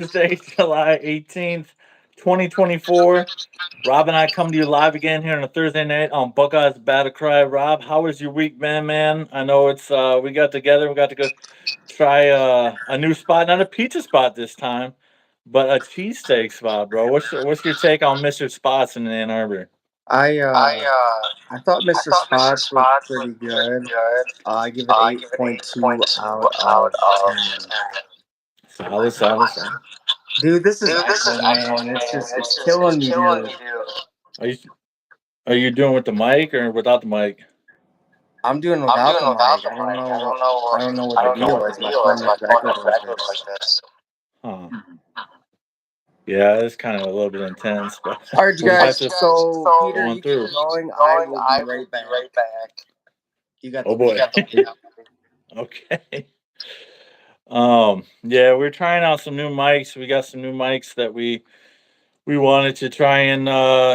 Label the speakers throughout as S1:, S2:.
S1: Thursday, July 18th, 2024. Rob and I come to you live again here on a Thursday night on Buckeyes Battle Cry. Rob, how was your week, man? I know it's we got together, we got to go try a new spot, not a pizza spot this time, but a cheesesteak spot, bro. What's your take on Mr. Spots in Ann Arbor?
S2: I
S3: I
S2: uh I thought Mr. Spots was
S3: Spots was
S2: pretty
S3: pretty
S2: good.
S3: good.
S2: I give it
S3: I
S2: eight
S3: give it
S2: point
S3: eight point
S2: two
S3: two
S2: out
S3: out
S2: of
S3: of
S2: 10.
S3: 10.
S1: Solid.
S2: Dude, this is
S3: Dude, this is
S2: echoing, man.
S3: echoing,
S2: It's
S3: man.
S2: just it's
S3: It's
S2: killing me,
S3: killing
S2: dude.
S3: me, dude.
S1: Are you are you doing with the mic or without the mic?
S2: I'm doing
S3: I'm
S2: without
S3: doing
S2: the
S3: without
S2: mic.
S3: the mic. I don't
S2: I
S3: know.
S2: don't know what
S3: I
S2: the
S3: don't know
S2: deal
S3: what the
S2: is. My
S3: deal
S2: phone
S3: is. My
S2: never
S3: phone
S2: echoed
S3: never
S2: like
S3: echoed
S2: this.
S3: like this.
S1: Huh. Yeah, it's kind of a little bit intense, but
S2: All right, you
S1: we'll have
S2: guys.
S1: to
S2: So Peter,
S1: going
S2: you keep
S1: through.
S2: going. I
S3: Going,
S2: will be
S3: I will
S2: right
S3: be
S2: back.
S3: right back.
S2: You got
S1: Oh
S2: the
S3: You
S1: boy.
S3: got the
S1: Okay. Yeah, we're trying out some new mics. We got some new mics that we wanted to try and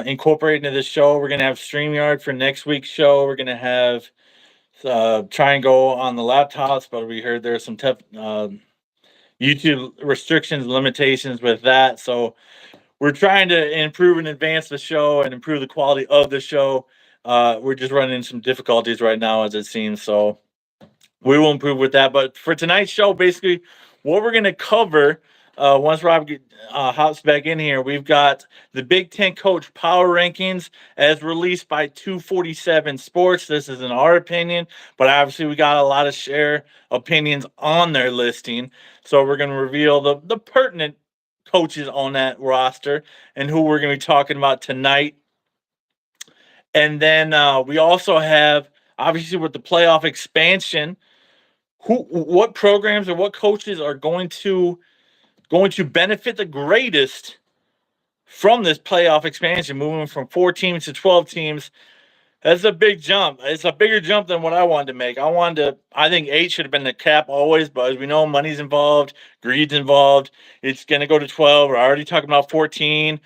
S1: incorporate into the show. We're gonna have StreamYard for next week's show. We're gonna have try and go on the laptops, but we heard there's some tough YouTube restrictions, limitations with that. So we're trying to improve and advance the show and improve the quality of the show. We're just running into some difficulties right now, as it seems. So we will improve with that. But for tonight's show, basically, what we're going to cover once hops back in here, we've got the Big Ten coach power rankings as released by 247 Sports. This is in our opinion, but obviously we got a lot of share opinions on their listing. So we're going to reveal the pertinent coaches on that roster and who we're going to be talking about tonight. And then we also have, obviously, with the playoff expansion, what programs or what coaches are going to benefit the greatest from this playoff expansion, moving from 4 teams to 12 teams. That's a big jump. It's a bigger jump than what I wanted to make. I think 8 should have been the cap always, but as we know, money's involved, greed's involved. It's going to go to 12. We're already talking about 14.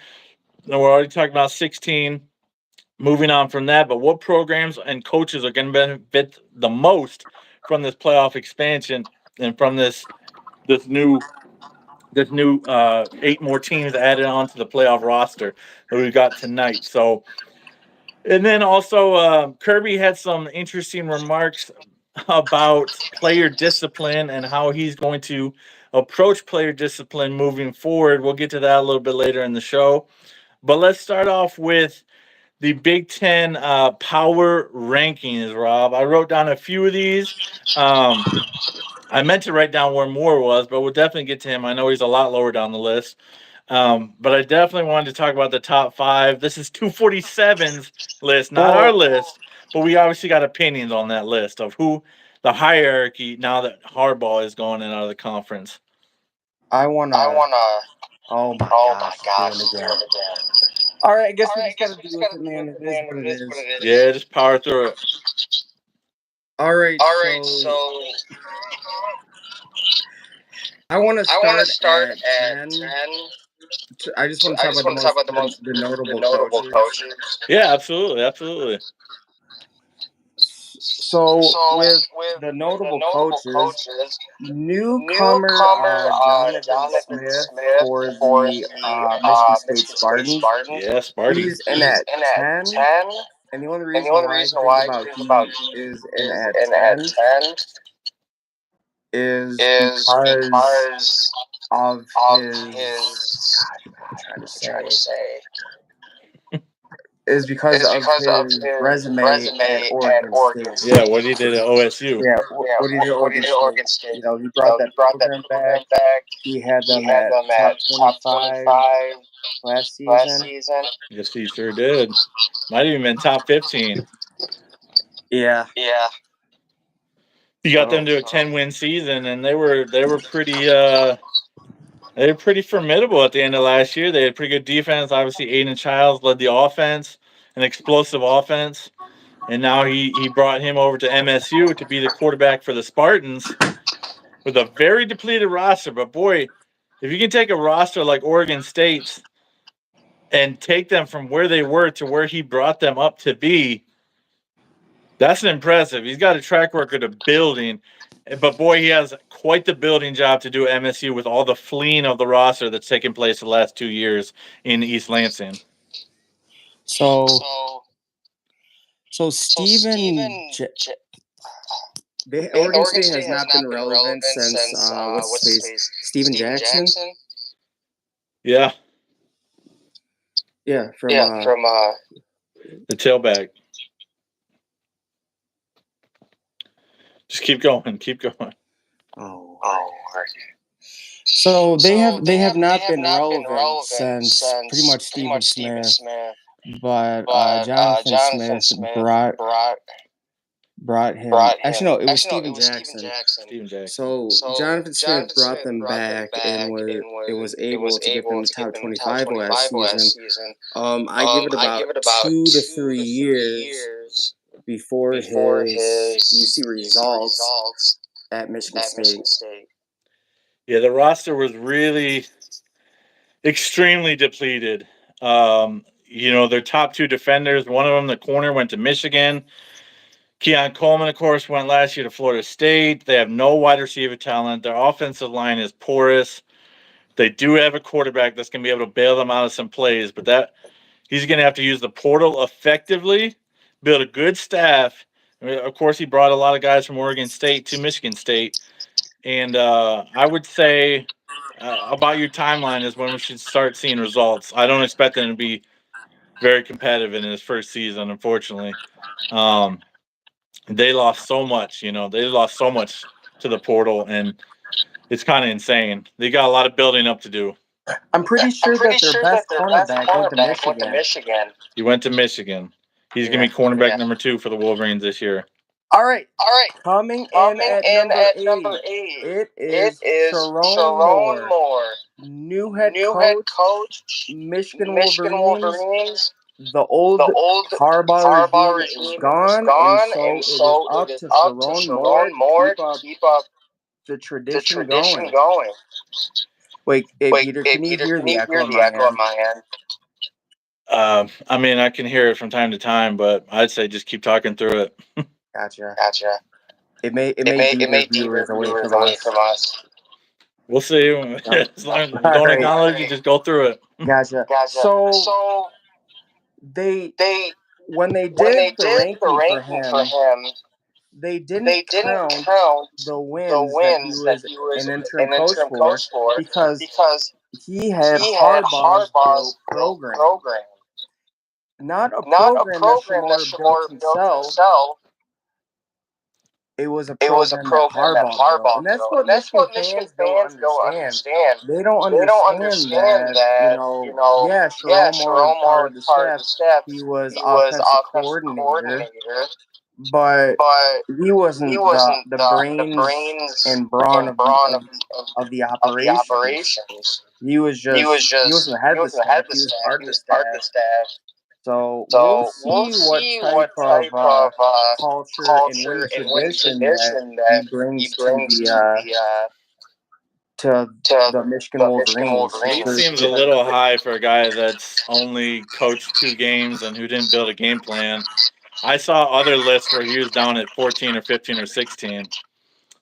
S1: And we're already talking about 16. Moving on from that, but what programs and coaches are going to benefit the most from this playoff expansion and from this new 8 more teams added on to the playoff roster that we've got tonight. So, and then also Kirby had some interesting remarks about player discipline and how he's going to approach player discipline moving forward. We'll get to that a little bit later in the show. But let's start off with the Big Ten power rankings, Rob. I wrote down a few of these. I meant to write down where Moore was, but we'll definitely get to him. I know he's a lot lower down the list. But I definitely wanted to talk about the top 5. This is 247's list, not our
S2: Well,
S1: list, but we obviously got opinions on that list of who the hierarchy now that Harbaugh is going in out of the conference.
S2: I
S3: I
S2: wanna.
S3: wanna.
S2: Oh my
S3: Oh my
S2: gosh, it's doing
S3: gosh,
S2: it
S3: it's doing
S2: again.
S3: it again.
S2: All right, I guess
S3: All
S2: we
S3: right, I
S2: just
S3: guess
S2: gotta
S3: we
S2: deal
S3: just
S2: with
S3: gotta
S2: it,
S3: deal
S2: man.
S3: with
S2: It
S3: it,
S2: is
S3: man.
S2: what
S3: It
S2: it
S3: is what
S2: is.
S3: it is.
S1: Yeah, just power through it.
S2: All right,
S3: All right,
S2: so
S3: so
S2: I want to
S3: I want to
S2: start
S3: start
S2: at
S3: at
S2: 10.
S3: 10.
S2: I just want to
S3: I
S2: talk
S3: just
S2: about the
S3: want to talk
S2: most
S3: about
S2: the
S3: the
S2: notable
S3: notable
S2: coaches.
S3: coaches.
S1: Yeah, absolutely.
S2: So
S3: So
S2: with
S3: with
S2: the
S3: the
S2: notable
S3: notable
S2: coaches,
S3: coaches,
S2: newcomer
S3: newcomer
S2: Jonathan
S3: Jonathan
S2: Smith
S3: Smith
S2: for
S3: for
S2: the
S3: the
S2: Michigan State
S3: Michigan State
S2: Spartans,
S3: Spartans.
S1: Yeah, Sparty.
S2: he's in
S3: He's
S2: at
S3: in at
S2: 10.
S3: 10,
S2: And the only
S3: and the
S2: reason
S3: only
S2: why I
S3: reason
S2: can think
S3: why I can
S2: about
S3: think about
S2: he is in
S3: is
S2: at
S3: in at
S2: 10
S3: 10
S2: is
S3: is
S2: because
S3: because
S2: of
S3: of
S2: his,
S3: his.
S2: gosh, what am I trying to
S3: I'm trying to
S2: say?
S3: say
S2: Is because
S3: is
S2: of
S3: because of
S2: his
S3: his
S2: resume at
S3: resume at
S2: Oregon
S3: Oregon
S2: State.
S1: Yeah,
S3: State.
S1: what he did at OSU.
S2: Yeah,
S3: Yeah,
S2: what he did at
S3: what he
S2: Oregon
S3: did at
S2: State.
S3: Oregon State.
S2: He brought
S3: He
S2: that
S3: brought that
S2: program back.
S3: program back.
S2: He had
S3: He
S2: them
S3: had
S2: at
S3: them
S2: top
S3: at top
S2: 25
S3: 25
S2: last
S3: last
S2: season.
S3: season.
S1: Yes, he sure did. Might have even been top 15.
S2: Yeah.
S3: Yeah.
S1: He got them
S2: So
S1: to a 10-win season, and they were pretty formidable at the end of last year. They had pretty good defense. Obviously, Aiden Childs led the offense, an explosive offense, and now he brought him over to MSU to be the quarterback for the Spartans with a very depleted roster. But boy, if you can take a roster like Oregon State's and take them from where they were to where he brought them up to be, that's impressive. He's got a track record of building. But boy, he has quite the building job to do at MSU with all the fleeing of the roster that's taken place the last 2 years in East Lansing.
S2: So
S3: So
S2: Stephen, Oregon State has not been relevant since what's his face, Stephen Jackson.
S1: Yeah,
S2: Yeah, from
S1: the tailback. Just keep going, keep going.
S2: oh.
S3: so
S2: So
S3: they have not been relevant since pretty much Stephen Smith, but Jonathan Smith brought him. Actually, no, it was Steven Jackson.
S1: Steven Jackson.
S2: So Jonathan Smith brought them back and was able to get them to top 25 last season. I give it about 2 to 3 years before his you see results at Michigan State.
S1: Yeah, the roster was really extremely depleted. Their top 2 defenders, one of them, the corner, went to Michigan. Keon Coleman, of course, went last year to Florida State. They have no wide receiver talent. Their offensive line is porous. They do have a quarterback that's going to be able to bail them out of some plays, but he's going to have to use the portal effectively, build a good staff. Of course, he brought a lot of guys from Oregon State to Michigan State. And I would say about your timeline is when we should start seeing results. I don't expect them to be very competitive in his first season, unfortunately. They lost so much, they lost so much to the portal, and it's kind of insane. They got a lot of building up to do.
S2: I'm pretty sure that their best cornerback went to Michigan.
S1: He went to Michigan. He's going to be cornerback number 2 for the Wolverines this year.
S2: All right. Coming in at number 8, it is Sharon Moore, new head coach, Michigan Wolverines. The old Harbaugh regime is gone, and so it is up to Sharon Moore to keep up the tradition going. Wait, hey, Peter, can you hear the echo on my end?
S1: I mean, I can hear it from time to time, but I'd say just keep talking through it.
S2: Gotcha. It may deter viewers away from us.
S1: We'll see. As long as we don't acknowledge it, just go through it.
S2: Gotcha. So they when they did the ranking for him, they didn't count the wins that he was an interim coach for because he had Harbaugh's program. Not a program that Shamar built himself. It was a program that Harbaugh built. And that's what Michigan fans don't understand. They don't understand that, yeah, Sharon Moore was part of the staff. He was offensive coordinator. But he wasn't the brains and brawn of the operations. He wasn't the head of the staff. He was part of the staff. So we'll see what type of culture and winning tradition that he brings to the Michigan Wolverines.
S1: 8 seems a little high for a guy that's only coached 2 games and who didn't build a game plan. I saw other lists where he was down at 14 or 15 or 16.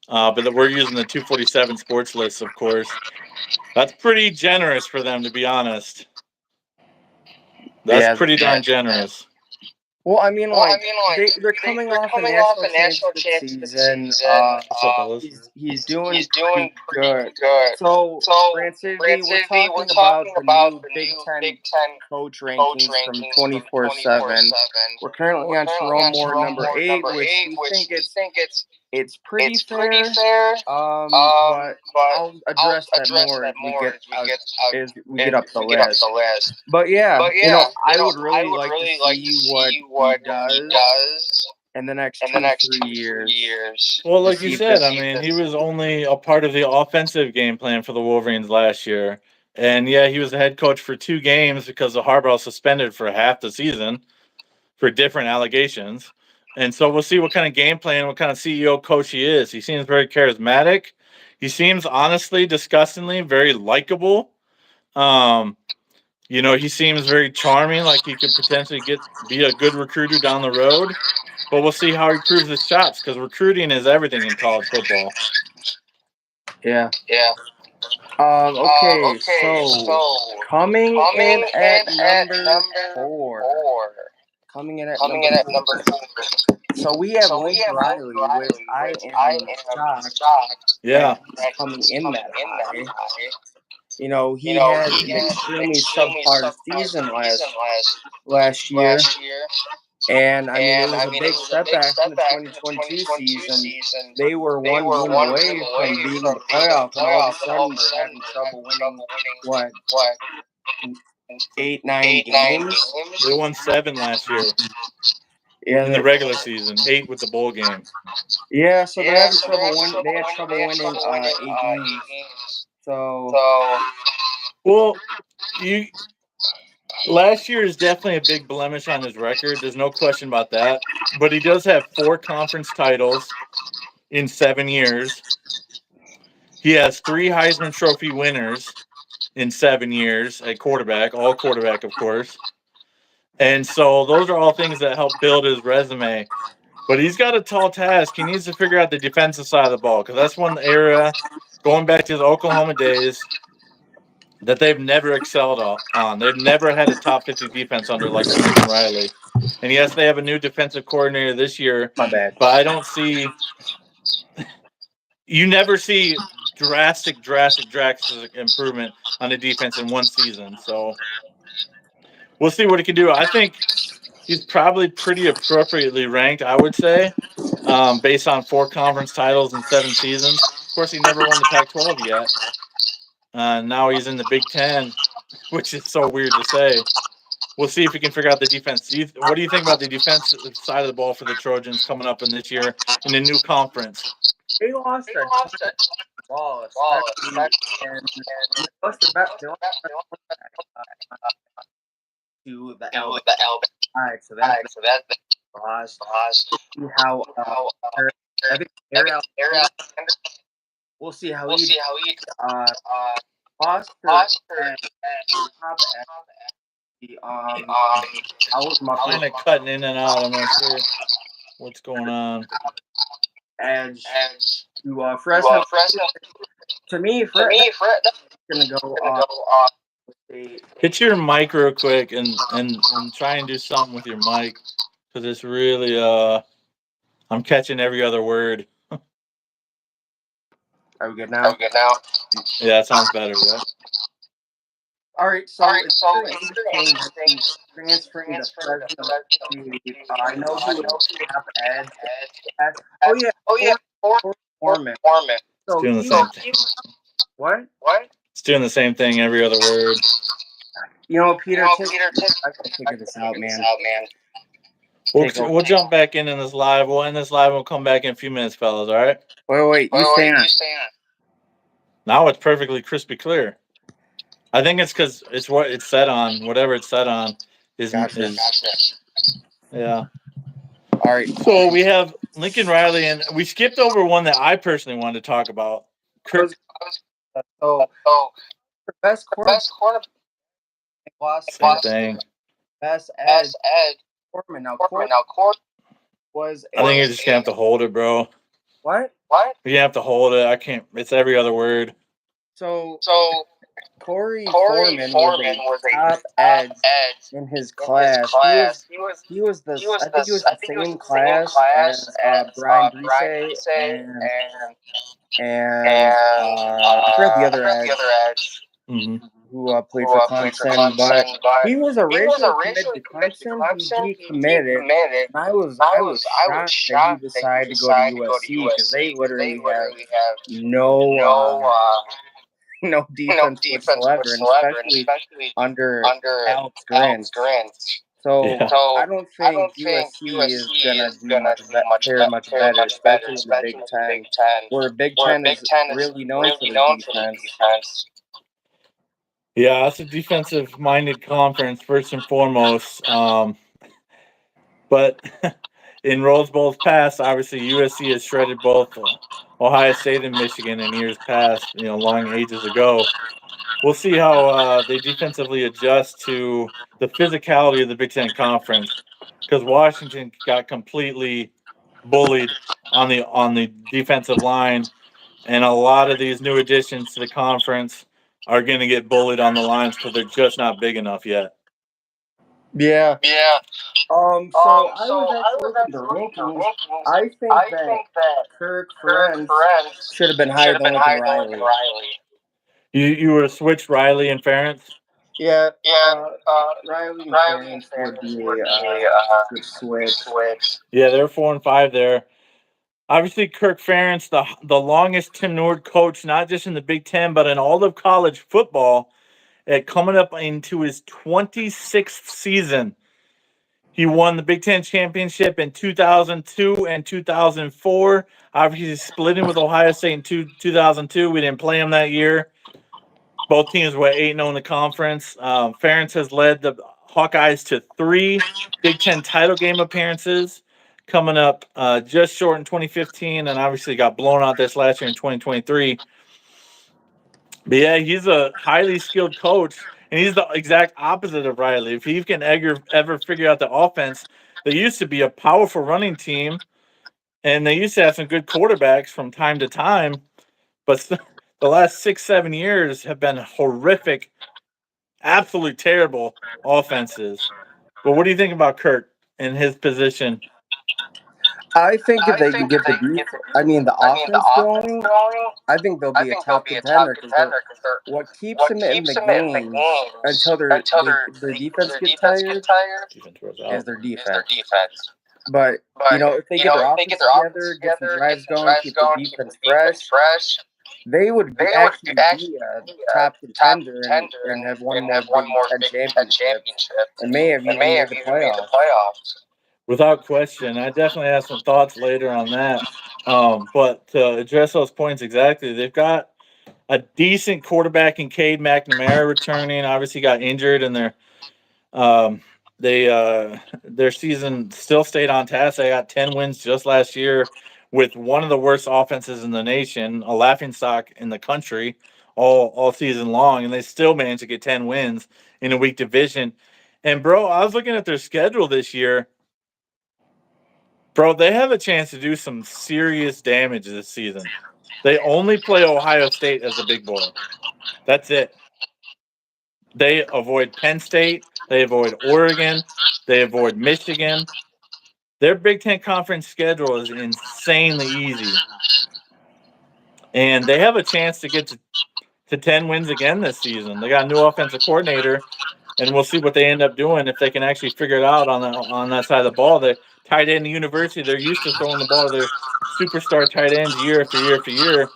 S1: But we're using the 247 sports list, of course. That's pretty generous for them, to be honest. That's pretty darn generous.
S2: Well, I mean, they're coming off a national championship season. He's doing pretty good. So, Brand City, we're talking about the new Big Ten coach rankings from 24/7. We're currently on Sharon Moore number 8, which we think it's pretty fair. But I'll address that more as we get up the list. But yeah, I would really like to see what he does in the next 2-3 years.
S1: Well, like you said, I mean, he was only a part of the offensive game plan for the Wolverines last year. And yeah, he was the head coach for 2 games because of Harbaugh suspended for half the season for different allegations. And so we'll see what kind of game plan, what kind of CEO coach he is. He seems very charismatic. He seems honestly, disgustingly, very likable. He seems very charming, like he could potentially be a good recruiter down the road. but we'll see how he proves his chops because recruiting is everything in college football.
S2: Yeah. Okay, so coming in at number 4. Coming in at number 4. So we have Lincoln Riley, which I am shocked.
S1: Yeah.
S2: That coming in that high. You know, he had an extremely subpar season last year. And I mean, it was a big setback in the 2022 season. They were one game away from being in the playoff, and all of a sudden they're having trouble winning, what, 8, 9 games?
S1: They won 7 last year
S2: Yeah,
S1: in the regular season, 8 with the bowl game.
S2: Yeah, so they're having trouble winning. They had trouble winning 8 games. So,
S1: well, last year is definitely a big blemish on his record. There's no question about that. But he does have 4 conference titles in 7 years. He has 3 Heisman Trophy winners in 7 years at quarterback, all quarterback, of course. And so those are all things that help build his resume. But he's got a tall task. He needs to figure out the defensive side of the ball because that's one area, going back to his Oklahoma days, that they've never excelled on. They've never had a top 50 defense under like a Lincoln Riley. And yes, they have a new defensive coordinator this year.
S2: my bad.
S1: But I don't see – you never see drastic improvement on the defense in one season. So we'll see what he can do. I think he's probably pretty appropriately ranked, I would say, based on 4 conference titles in 7 seasons. Of course, he never won the Pac-12 yet. Now he's in the Big Ten, which is so weird to say. We'll see if he can figure out the defense. What do you think about the defensive side of the ball for the Trojans coming up in this year in the new conference?
S2: They lost a ton of ball, especially, and they lost the best to the Alabama side, so that's the loss. See how I think Aaron we'll see how he Foster and top
S1: kind of cutting in and out. I'm not sure what's going on.
S2: Edge to Fresno. To me, Fresno's gonna go off.
S1: Hit your mic real quick and try and do something with your mic because it's really I'm catching every other word.
S2: Are we good now?
S1: Yeah, that sounds better. Yeah.
S2: All right, so it's transferring to Fresno State. I know he was top edge. Oh yeah, Foreman. So
S1: doing the same thing.
S2: What?
S1: It's doing the same thing every other word.
S2: You know, Peter, I can figure this out, man.
S1: We'll jump back in this live. We'll end this live and we'll come back in a few minutes, fellas, all right?
S2: Wait. You stay on.
S1: Now it's perfectly crispy clear. I think it's because it's what it's set on. Whatever it's set on is yeah.
S2: All right.
S1: So we have Lincoln Riley, and we skipped over one that I personally wanted to talk about.
S2: So the best quarterback.
S1: Same thing.
S2: Best edge. Foreman. Now, was.
S1: I think you're just gonna have to hold it, bro.
S2: What?
S1: You have to hold it. I can't. It's every other word.
S2: So Corey Foreman was a top edge in his class. He was the same class as Brian Brise and I forgot the other edge.
S1: Mm-hmm.
S2: Who played for Clemson, but he was originally committed to Clemson. He decommitted, and I was shocked that he decided to go to USC because they literally have no defense whatsoever, and especially under Alex Grin. So
S1: Yeah.
S2: I don't think USC is gonna fare much better, especially in the Big Ten, where Big Ten is really known for their defense.
S1: Yeah, it's a defensive-minded conference first and foremost. But in Rose Bowls past, obviously USC has shredded both Ohio State and Michigan in years past. Long ages ago. We'll see how they defensively adjust to the physicality of the Big Ten Conference. because Washington got completely bullied on the defensive line, and a lot of these new additions to the conference are going to get bullied on the lines because they're just not big enough yet.
S2: Yeah.
S1: Yeah.
S2: So I was actually looking at the rankings. I think that Kirk Ferentz should have been higher than Lincoln Riley.
S1: You were switched Riley and Ferentz?
S2: Yeah. Riley and Ferentz would be good switch.
S1: Yeah, they're 4-5 there. Obviously, Kirk Ferentz, the longest tenured coach, not just in the Big Ten, but in all of college football, coming up into his 26th season. He won the Big Ten championship in 2002 and 2004. Obviously, splitting with Ohio State in 2002. We didn't play him that year. Both teams were 8-0 in the conference. Ferentz has led the Hawkeyes to 3 Big Ten title game appearances, coming up just short in 2015, and obviously got blown out this last year in 2023. But yeah, he's a highly skilled coach, and he's the exact opposite of Riley. If he can ever figure out the offense, there used to be a powerful running team, and they used to have some good quarterbacks from time to time, but the last 6-7 years have been horrific, absolutely terrible offenses. But what do you think about Kurt and his position?
S2: I think if they can get the offense going, I think they'll be a top contender because what keeps them in the games until their defense gets tired is their defense. But if they get their offense together, get some drives going, keep the defense fresh, they would actually be a top contender and have one more Big Ten championship and may have even made the playoffs.
S1: Without question. I definitely have some thoughts later on that. But to address those points exactly, they've got a decent quarterback in Cade McNamara returning. Obviously got injured, and um, their season still stayed on task. They got 10 wins just last year with one of the worst offenses in the nation, a laughingstock in the country all season long, and they still managed to get 10 wins in a weak division. And bro, I was looking at their schedule this year. Bro, they have a chance to do some serious damage this season. They only play Ohio State as a big boy. That's it. They avoid Penn State. They avoid Oregon. They avoid Michigan. Their Big Ten Conference schedule is insanely easy. And they have a chance to get to 10 wins again this season. They got a new offensive coordinator, and we'll see what they end up doing if they can actually figure it out on that side of the ball. The tight end university, they're used to throwing the ball to their superstar tight ends year after year after year.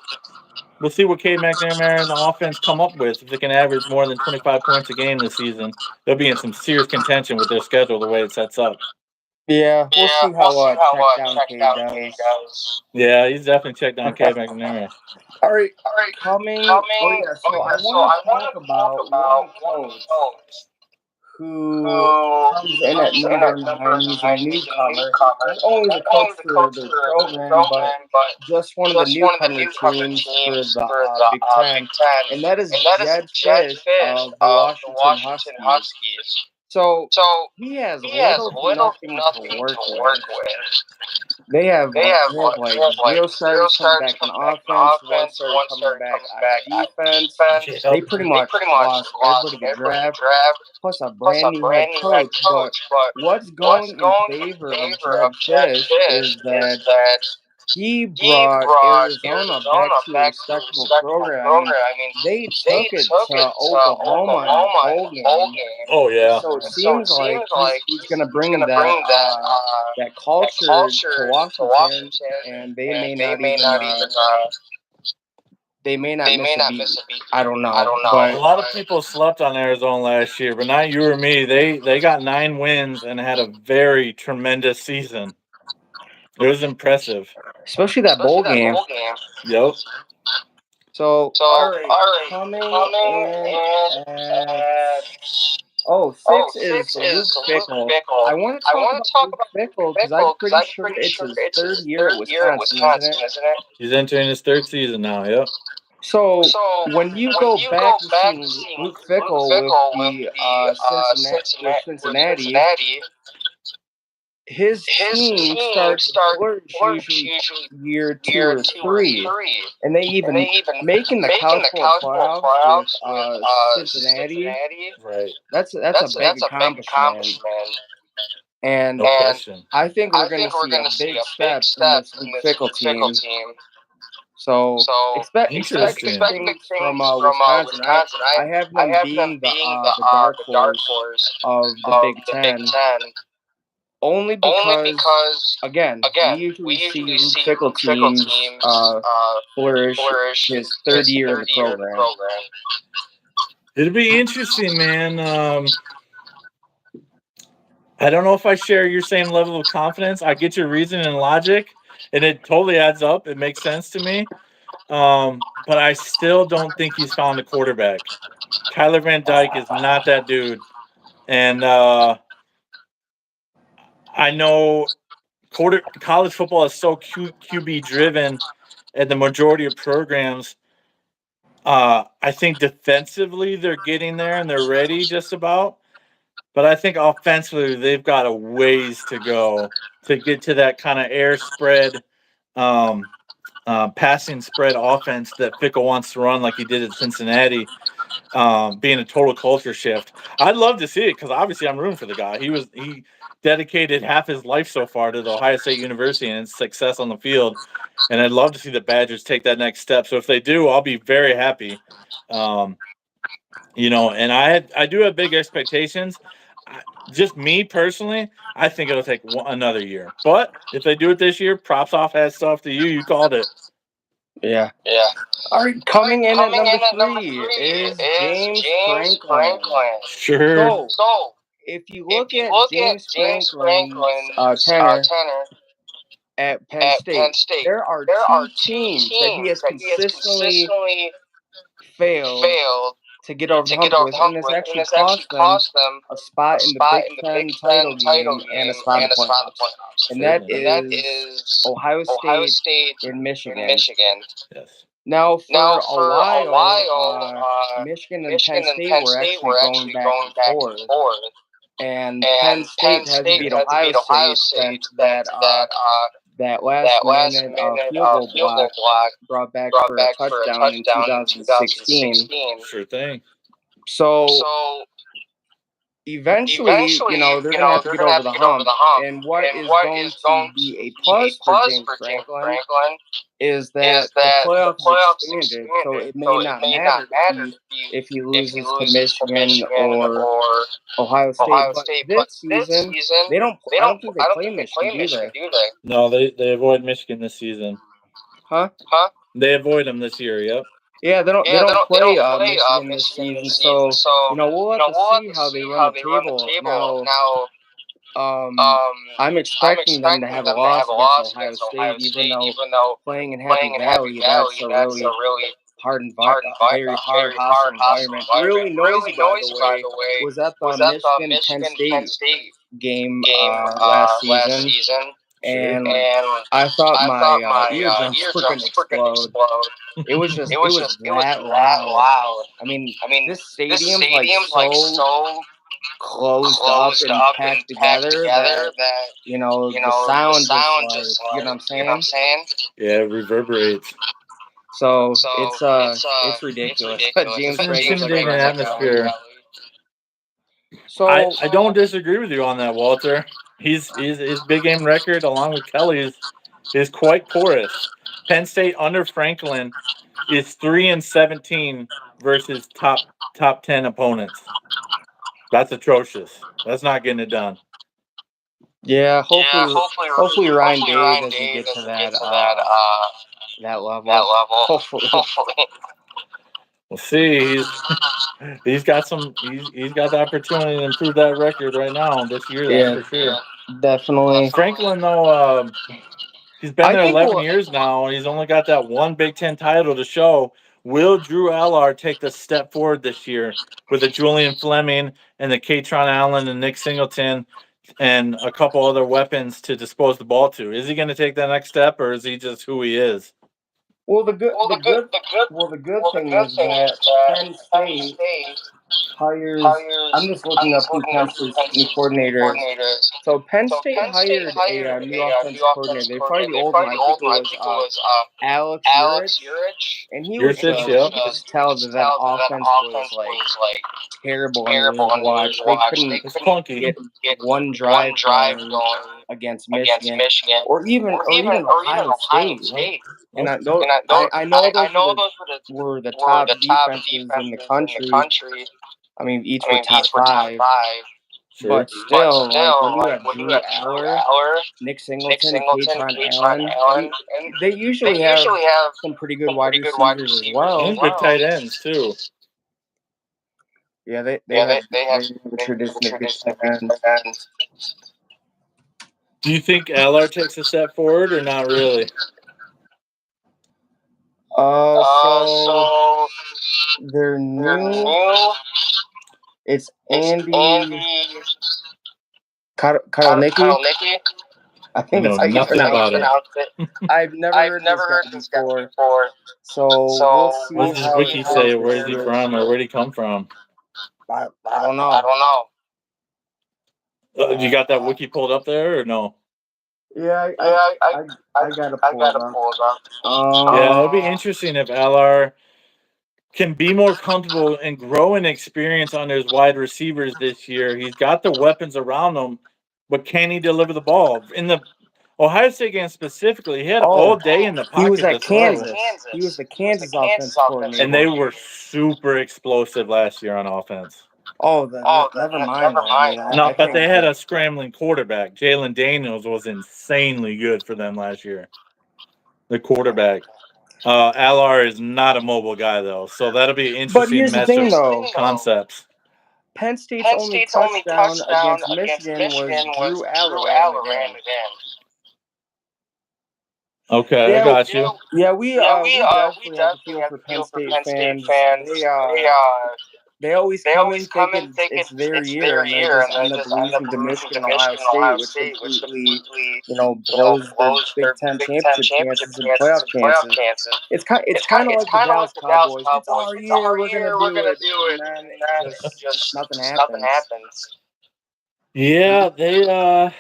S1: We'll see what Cade McNamara and the offense come up with. If they can average more than 25 points a game this season, they'll be in some serious contention with their schedule the way it sets up.
S2: Yeah, we'll see how check down Cade does.
S1: Yeah, he's definitely checked down Cade McNamara.
S2: All right, coming. Oh yeah, so I want to talk about one coach who comes in at number 9. He's a newcomer. Not only the coach for their program, but just one of the newcomer teams for the Big Ten, and that is Jed Fish of the Washington Huskies. So he has little to nothing to work with. They have like 0 starters coming back on offense, 1 starter coming back on defense. They pretty much lost everybody to draft, plus a brand new head coach. But what's going in favor of Jed Fish is that he brought Arizona back to a respectable program. I mean, they took it to Oklahoma in a bowl game.
S1: Oh yeah.
S2: So it seems like he's going to bring that culture to Washington, and they may not miss a beat. I don't know. But
S1: a lot of people slept on Arizona last year, but not you or me. They got 9 wins and had a very tremendous season. It was impressive,
S2: especially that bowl game.
S1: Yep.
S2: So all right, coming in at 6 is Luke Fickell. I want to talk about Luke Fickell because I'm pretty sure it's his 3rd year at Wisconsin, isn't it?
S1: He's entering his 3rd season now. Yep.
S2: So when you go back to seeing Luke Fickell with the Cincinnati, his team started to flourish usually year 2 or 3, and they even making the college football playoffs with Cincinnati.
S1: Right.
S2: That's a big accomplishment, and
S1: No question.
S2: I think we're going to see a big step from this Luke Fickle team. So expect
S1: Interesting.
S2: big things from Wisconsin. I have them being the dark horse of the Big Ten. Only because, again, we usually see Luke Fickle teams flourish his third year in the program.
S1: It'll be interesting, man. I don't know if I share your same level of confidence. I get your reason and logic, and it totally adds up. It makes sense to me. But I still don't think he's found a quarterback. Tyler Van Dyke is not that dude. And I know college football is so QB driven at the majority of programs. I think defensively they're getting there and they're ready just about. But I think offensively they've got a ways to go to get to that kind of air spread, passing spread offense that Fickle wants to run like he did at Cincinnati. Being a total culture shift. I'd love to see it because obviously I'm rooting for the guy. He dedicated half his life so far to the Ohio State University and its success on the field, and I'd love to see the Badgers take that next step. So if they do, I'll be very happy. And I do have big expectations. Just me personally, I think it'll take another year. But if they do it this year, props off hats off to you. You called it.
S2: Yeah. All right, coming in at number 3 is James Franklin.
S1: Sure.
S2: So, if you look at James Franklin's tenure at Penn State, there are 2 teams that he has consistently failed to get over the hump with, and has actually cost them a spot in the Big Ten title game and a spot in the playoffs. And that is Ohio State and Michigan.
S1: Yes.
S2: Now, for a while, Michigan and Penn State were actually going back and forth. And Penn State has beat Ohio State since that last minute field goal block brought back for a touchdown in 2016.
S1: Sure thing.
S2: So eventually, they're going to have to get over the hump. And what is going to be a plus for James Franklin is that the playoff is expanded, so it may not matter if he loses to Michigan or Ohio State. But this season, I don't think they play Michigan, do they?
S1: No, they avoid Michigan this season.
S2: Huh?
S1: They avoid them this year. Yep.
S2: Yeah, they don't play Michigan this season, so we'll have to see how they run the table. Now, I'm expecting them to have a loss against Ohio State, even though playing in Happy Valley, that's a really very hard, hostile environment. Really noisy, by the way, was at the Michigan-Penn State game last season, and I thought my eardrums were going to explode. It was that loud. I mean, this stadium's like so closed up and packed together that the sound just like, you know what I'm saying?
S1: Yeah, it reverberates.
S2: So it's ridiculous. But James
S1: It's an
S2: Franklin's
S1: intimidating atmosphere.
S2: So
S1: I don't disagree with you on that, Walter. His big game record, along with Kelly's, is quite porous. Penn State under Franklin is 3-17 versus top 10 opponents. That's atrocious. That's not getting it done.
S2: Yeah, hopefully Ryan Day doesn't get to that level. Hopefully.
S1: We'll see. He's got the opportunity to improve that record right now this year. That's for sure.
S2: Definitely.
S1: Franklin, though, he's been there 11 years now, and he's only got that one Big Ten title to show. Will Drew Allard take the step forward this year with the Julian Fleming and the Katron Allen and Nick Singleton and a couple other weapons to dispose the ball to? Is he going to take that next step, or is he just who he is?
S2: Well, the good thing is that Penn State hires. I'm just looking up who Penn State's new coordinator is. So Penn State hired a new offensive coordinator. They fired the old one. I think it was Alex Urich, and he was
S1: Yurcich,
S2: you
S1: yeah.
S2: could just tell that offense was like terrible under his watch. They couldn't
S1: It's clunky.
S2: get one drive going against Michigan or even Ohio State. And I know those were the top defenses in the country. I mean, each were top 5.
S1: Sure.
S2: But still, like when you have Drew Aller, Nick Singleton, and Katron Allen, and they usually have some pretty good wide receivers as well.
S1: And good tight ends too.
S2: Yeah, they have a tradition of good tight ends.
S1: Do you think Allard takes a step forward or not really?
S2: So they're new. It's Andy Karolnicki. I think that's how you pronounce it. I've never heard this guy before. So we'll see.
S1: What does Wiki say? Where's he from or where'd he come from?
S2: I don't know.
S1: You got that Wiki pulled up there or no?
S2: Yeah, I got to pull it up.
S1: Yeah, it'd be interesting if LR can be more comfortable and grow in experience on his wide receivers this year. He's got the weapons around him, but can he deliver the ball? In the Ohio State game specifically, he had all day in the pocket.
S2: He was at Kansas. He was the Kansas offensive coordinator.
S1: And they were super explosive last year on offense.
S2: Never mind.
S1: No, but they had a scrambling quarterback. Jalen Daniels was insanely good for them last year. The quarterback. Allard is not a mobile guy, though, so that'll be an interesting
S2: matchup
S1: of concepts.
S2: Penn State's only touchdown against Michigan was Drew Aller ran again.
S1: Okay, I got you.
S2: Yeah, we definitely have a feel for Penn State fans. They always come in thinking it's their year, and they just end up losing to Michigan and Ohio State, which completely, blows their Big Ten championship chances and playoff chances. It's kind of like the Dallas Cowboys. It's our year, we're gonna do it, and then it just nothing happens.
S1: Yeah, they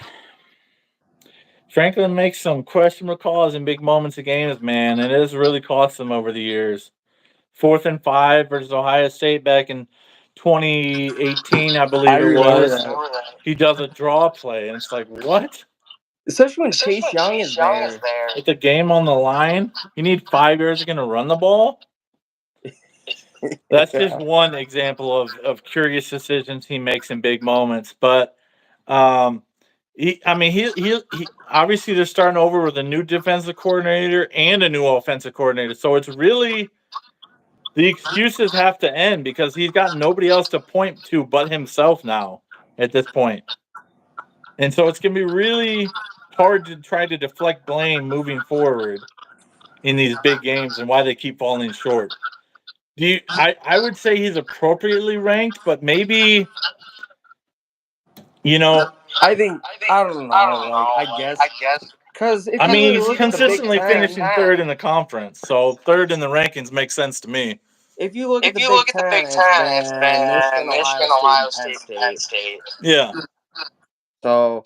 S1: Franklin makes some questionable calls in big moments of games, man, and it has really cost them over the years. 4th and 5 versus Ohio State back in 2018, I believe it was. He does a draw play, and it's like, what?
S2: Especially when Chase Young is there.
S1: With the game on the line, you need 5 yards, you're going to run the ball? That's just one example of curious decisions he makes in big moments. But he obviously they're starting over with a new defensive coordinator and a new offensive coordinator. So it's really the excuses have to end because he's got nobody else to point to but himself now at this point. And so it's going to be really hard to try to deflect blame moving forward in these big games and why they keep falling short. I would say he's appropriately ranked, but maybe,
S2: I don't know. I guess. Because
S1: he's consistently finishing 3rd in the conference, so 3rd in the rankings makes sense to me.
S2: If you look at the Big Ten, it's been Michigan, Ohio State, and Penn State.
S1: Yeah.
S2: So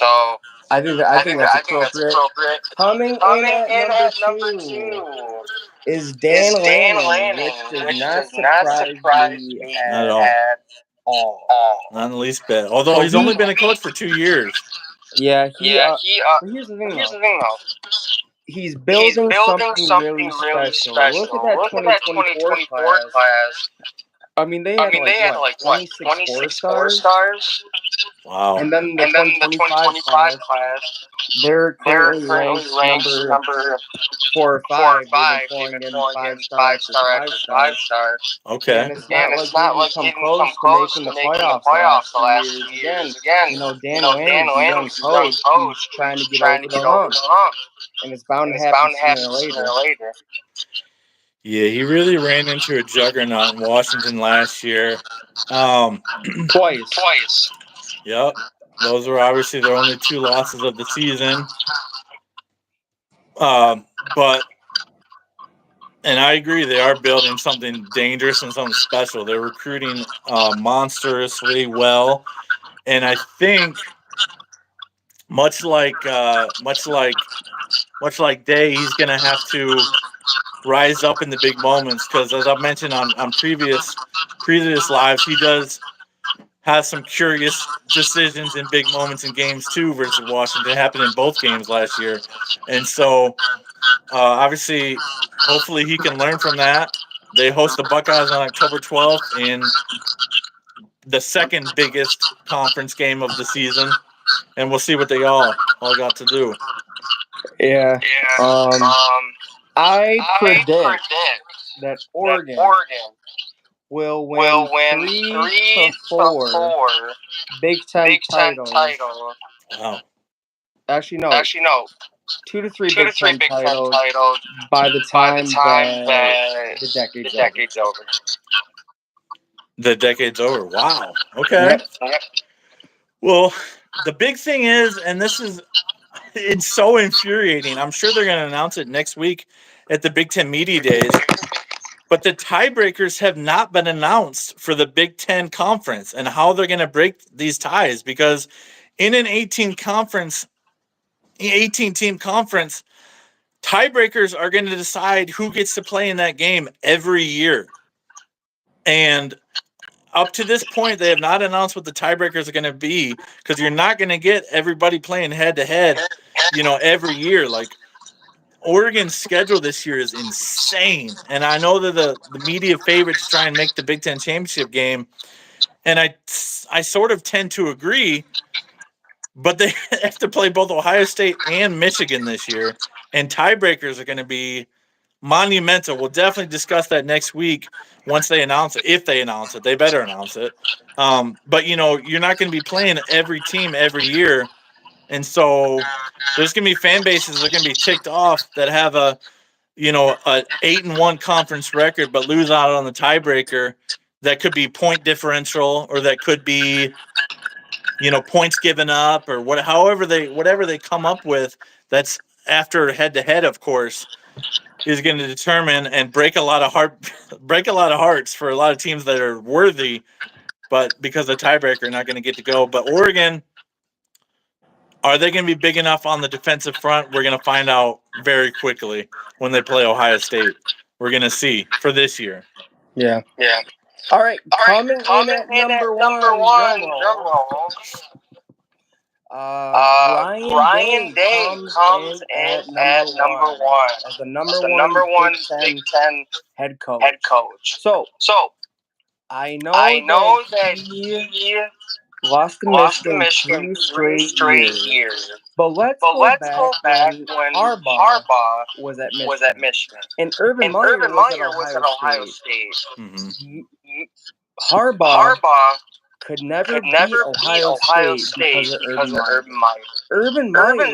S2: I think that's appropriate. Coming in at number 2 is Dan Lanning, which does not surprise me at all.
S1: Not in the least bit. Although he's only been a coach for 2 years.
S2: Yeah, here's the thing though. He's building something really special. Look at that 2024 class. I mean, they had like 26 4-stars.
S1: Wow.
S2: And then the 2025 class, they're currently ranked number 4 or 5. They've been pouring in 5-star after 5-star.
S1: Okay.
S2: And it's not like they didn't come close to making the playoffs the last 2 years. Again, Dan Lanning's a young coach who's trying to get over the hump. And it's bound to happen sooner or later.
S1: Yeah, he really ran into a juggernaut in Washington last year.
S2: Twice.
S1: Yep. Those were obviously their only 2 losses of the season. But And I agree, they are building something dangerous and something special. They're recruiting monstrously well, and I think much like Day, he's going to have to rise up in the big moments because, as I've mentioned on previous lives, he does have some curious decisions in big moments in games too versus Washington. It happened in both games last year, and so obviously, hopefully, he can learn from that. They host the Buckeyes on October 12th in the second biggest conference game of the season, and we'll see what they all got to do.
S2: Yeah. I predict that Oregon will win 3 to 4 Big Ten titles.
S1: Wow.
S2: Actually, no. 2 to 3 Big Ten titles by the time that the decade's over.
S1: The decade's over. Wow. Okay.
S2: Yep.
S1: Well, the big thing is, and it's so infuriating. I'm sure they're going to announce it next week at the Big Ten Media Days. But the tiebreakers have not been announced for the Big Ten Conference and how they're going to break these ties, because in an 18-team conference, tiebreakers are going to decide who gets to play in that game every year. And up to this point, they have not announced what the tiebreakers are going to be, because you're not going to get everybody playing head-to-head, every year. Like, Oregon's schedule this year is insane. And I know that the media favorites try and make the Big Ten championship game. And I sort of tend to agree, but they have to play both Ohio State and Michigan this year. And tiebreakers are going to be monumental. We'll definitely discuss that next week once they announce it. If they announce it, they better announce it. But, you're not going to be playing every team every year. And so there's going to be fan bases that are going to be ticked off that have a 8-1 conference record, but lose out on the tiebreaker. That could be point differential, or that could be, points given up, or whatever they come up with. That's after head to head, of course, is going to determine and break a lot of hearts for a lot of teams that are worthy, but because of the tiebreaker, not going to get to go. But Oregon, are they going to be big enough on the defensive front? We're going to find out very quickly when they play Ohio State. We're going to see for this year.
S2: Yeah. All right. Coming in at number one, drum roll. Brian Day comes in at number one as the number one Big Ten head coach. So I know that he lost to Michigan 3 straight years. But let's go back when Harbaugh was at Michigan. And Urban Meyer was at Ohio State.
S1: Mm-hmm.
S2: Harbaugh could never beat Ohio State because of Urban Meyer. Urban Meyer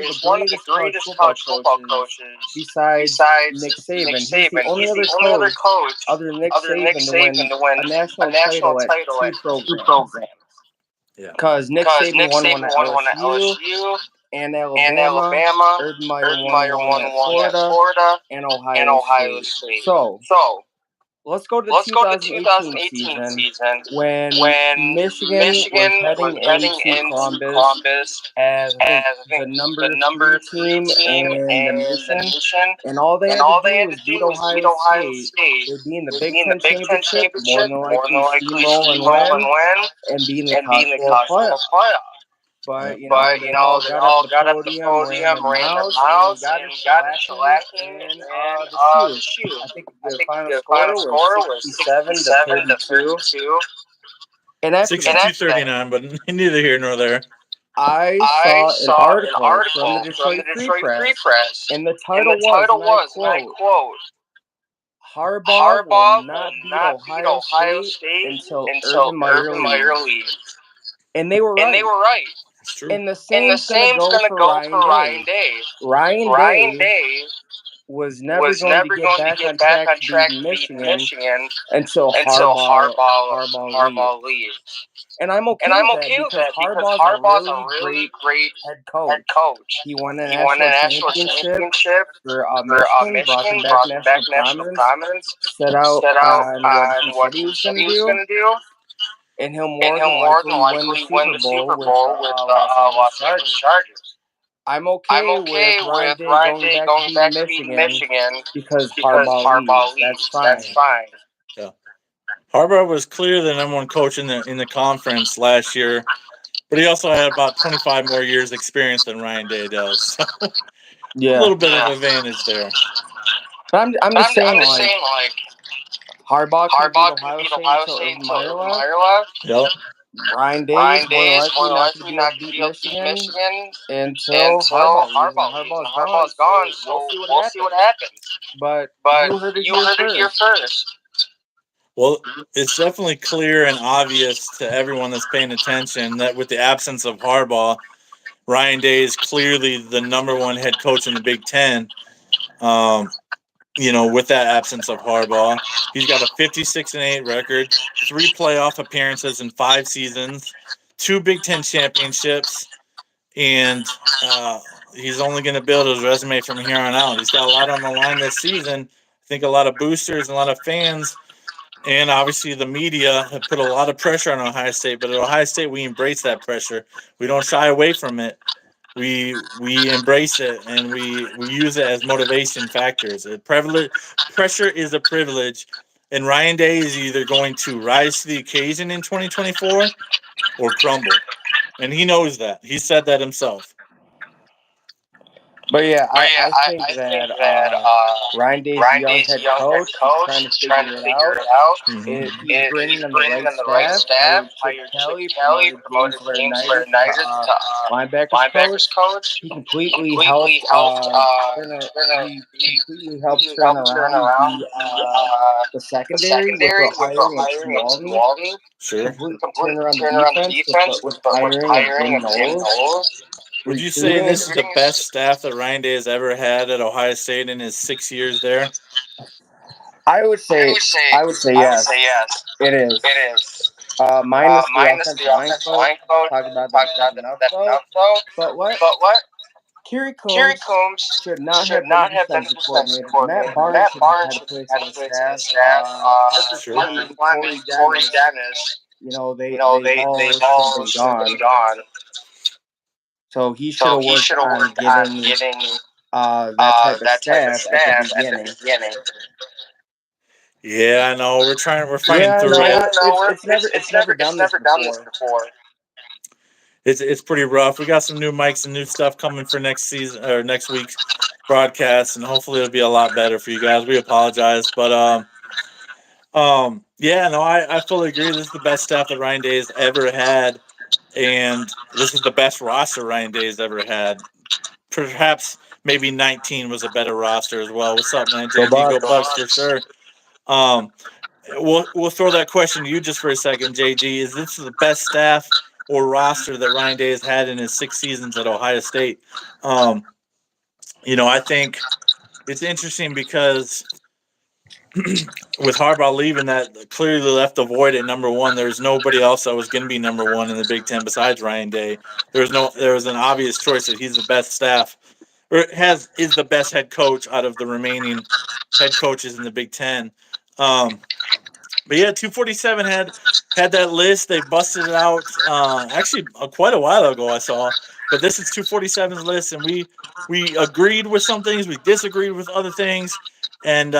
S2: is one of the greatest college football coaches besides Nick Saban. He's the only other coach other than Nick Saban to win a national title at 2 programs.
S1: Yeah.
S2: Because Nick Saban won one at LSU and Alabama. Urban Meyer won one at Florida and Ohio State. So let's go to the 2018 season when Michigan was heading into Columbus as the number 3 team in the nation, and all they had to do was beat Ohio State. They'd be in the Big Ten championship, more than likely steamroll and win, and be in the college football playoff. But they all got up the podium, ran their mouths, and got it shellacking in the shoe. I think the final score was 67 to 32. And after
S1: 62-39, but neither here nor there.
S2: I saw an article from the Detroit Free Press, and the title was, and I quote, Harbaugh will not beat Ohio State until Urban Meyer leaves. And they were right.
S1: It's true.
S2: And the same's gonna go for Ryan Day. Ryan Day was never going to get back on track to beat Michigan until Harbaugh leaves. And I'm okay with that because Harbaugh's a really great head coach. He won a national championship for Michigan, brought them back national prominence, set out on what he said he was going to do, and he'll more than likely win the Super Bowl with the Los Angeles Chargers. I'm okay with Ryan Day going back to beat Michigan because Harbaugh leaves. That's fine.
S1: Yeah. Harbaugh was clear the number one coach in the conference last year, but he also had about 25 more years experience than Ryan Day does. So a little bit of advantage there.
S2: But I'm just saying, like, Harbaugh can beat Ohio State until Urban Meyer left.
S1: Yep.
S2: Ryan Day is more likely not going to be able to beat Michigan until Harbaugh leaves. And Harbaugh's gone, so we'll see what happens. But you heard it here first.
S1: Well, it's definitely clear and obvious to everyone that's paying attention that with the absence of Harbaugh, Ryan Day is clearly the number one head coach in the Big Ten. With that absence of Harbaugh, he's got a 56-8 record, 3 playoff appearances in 5 seasons, 2 Big Ten championships, and he's only going to build his resume from here on out. He's got a lot on the line this season. I think a lot of boosters and a lot of fans, and obviously the media, have put a lot of pressure on Ohio State. But at Ohio State, we embrace that pressure. We don't shy away from it. We embrace it, and we use it as motivation factors. Pressure is a privilege, and Ryan Day is either going to rise to the occasion in 2024 or crumble, and he knows that. He said that himself.
S2: But yeah, I think that Ryan Day's young head coach is trying to figure it out.
S1: Mm-hmm.
S2: He's bringing in the right staff. Hired Chip Kelly, promoted James Laurinaitis to linebackers coach. He completely helped turn around the secondary with the hiring of Walden.
S1: Sure.
S2: Completely turn around the defense with hiring of Jim Knowles.
S1: Would you say this is the best staff that Ryan Day has ever had at Ohio State in his 6 years there?
S2: I would say yes. It is. Minus the offensive line coach. Talk about that enough though. But what? Kerry Coombs should not have been the defensive coordinator. Matt Barnes should have had a place on the staff. Parker Clement, Corey Dennis. They all should have been gone. So he should have worked on getting that type of staff at the beginning.
S1: Yeah, I know. We're fighting through it.
S2: It's never done this before.
S1: It's pretty rough. We got some new mics and new stuff coming for next season or next week's broadcast, and hopefully it'll be a lot better for you guys. We apologize, but I fully agree. This is the best staff that Ryan Day has ever had, and this is the best roster Ryan Day has ever had. Perhaps maybe 19 was a better roster as well. What's up, man? JD, go Bucks for sure. We'll throw that question to you just for a second, JG. Is this the best staff or roster that Ryan Day has had in his 6 seasons at Ohio State? I think it's interesting because with Harbaugh leaving, that clearly left a void at number 1. There's nobody else that was going to be number 1 in the Big Ten besides Ryan Day. There was an obvious choice that he's the best staff, or is the best head coach out of the remaining head coaches in the Big Ten. But yeah, 247 had that list. They busted it out quite a while ago, I saw. But this is 247's list, and we agreed with some things, we disagreed with other things, and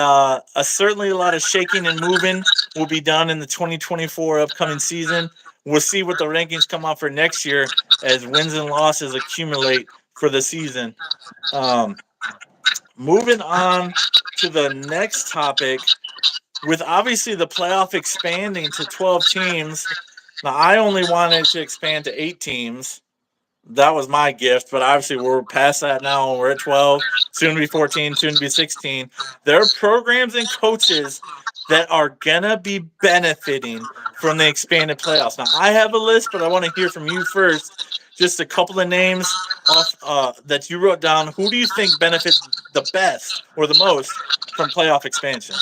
S1: certainly a lot of shaking and moving will be done in the 2024 upcoming season. We'll see what the rankings come out for next year as wins and losses accumulate for the season. Moving on to the next topic. With obviously the playoff expanding to 12 teams, now I only wanted to expand to 8 teams. That was my gift, but obviously we're past that now. We're at 12, soon to be 14, soon to be 16. There are programs and coaches that are going to be benefiting from the expanded playoffs. Now, I have a list, but I want to hear from you first. Just a couple of names that you wrote down. Who do you think benefits the best or the most from playoff expansion?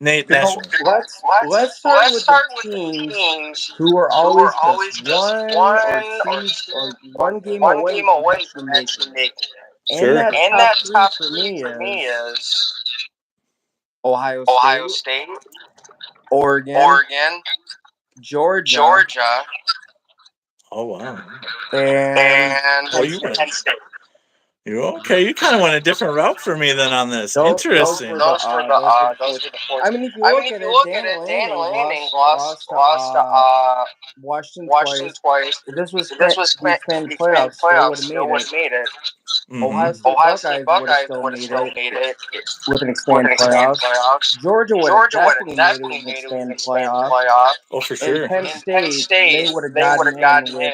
S1: national.
S2: Let's start with the teams who are always just one game away from actually making it.
S1: Sure.
S2: And that top three for me is Ohio State, Oregon, Georgia,
S1: Oh wow.
S2: and
S1: Oh, you went. You okay? You kind of went a different route for me than on this. Interesting.
S2: Those were the four. I mean, if you look at it, Dan Lanning lost to Washington twice. If this was the expanded playoffs, still would have made it. Ohio State Buckeyes would have still made it with an expanded playoffs. Georgia would have definitely made it with an expanded playoff.
S1: Oh, for
S2: And
S1: sure.
S2: Penn State, they would have gotten in with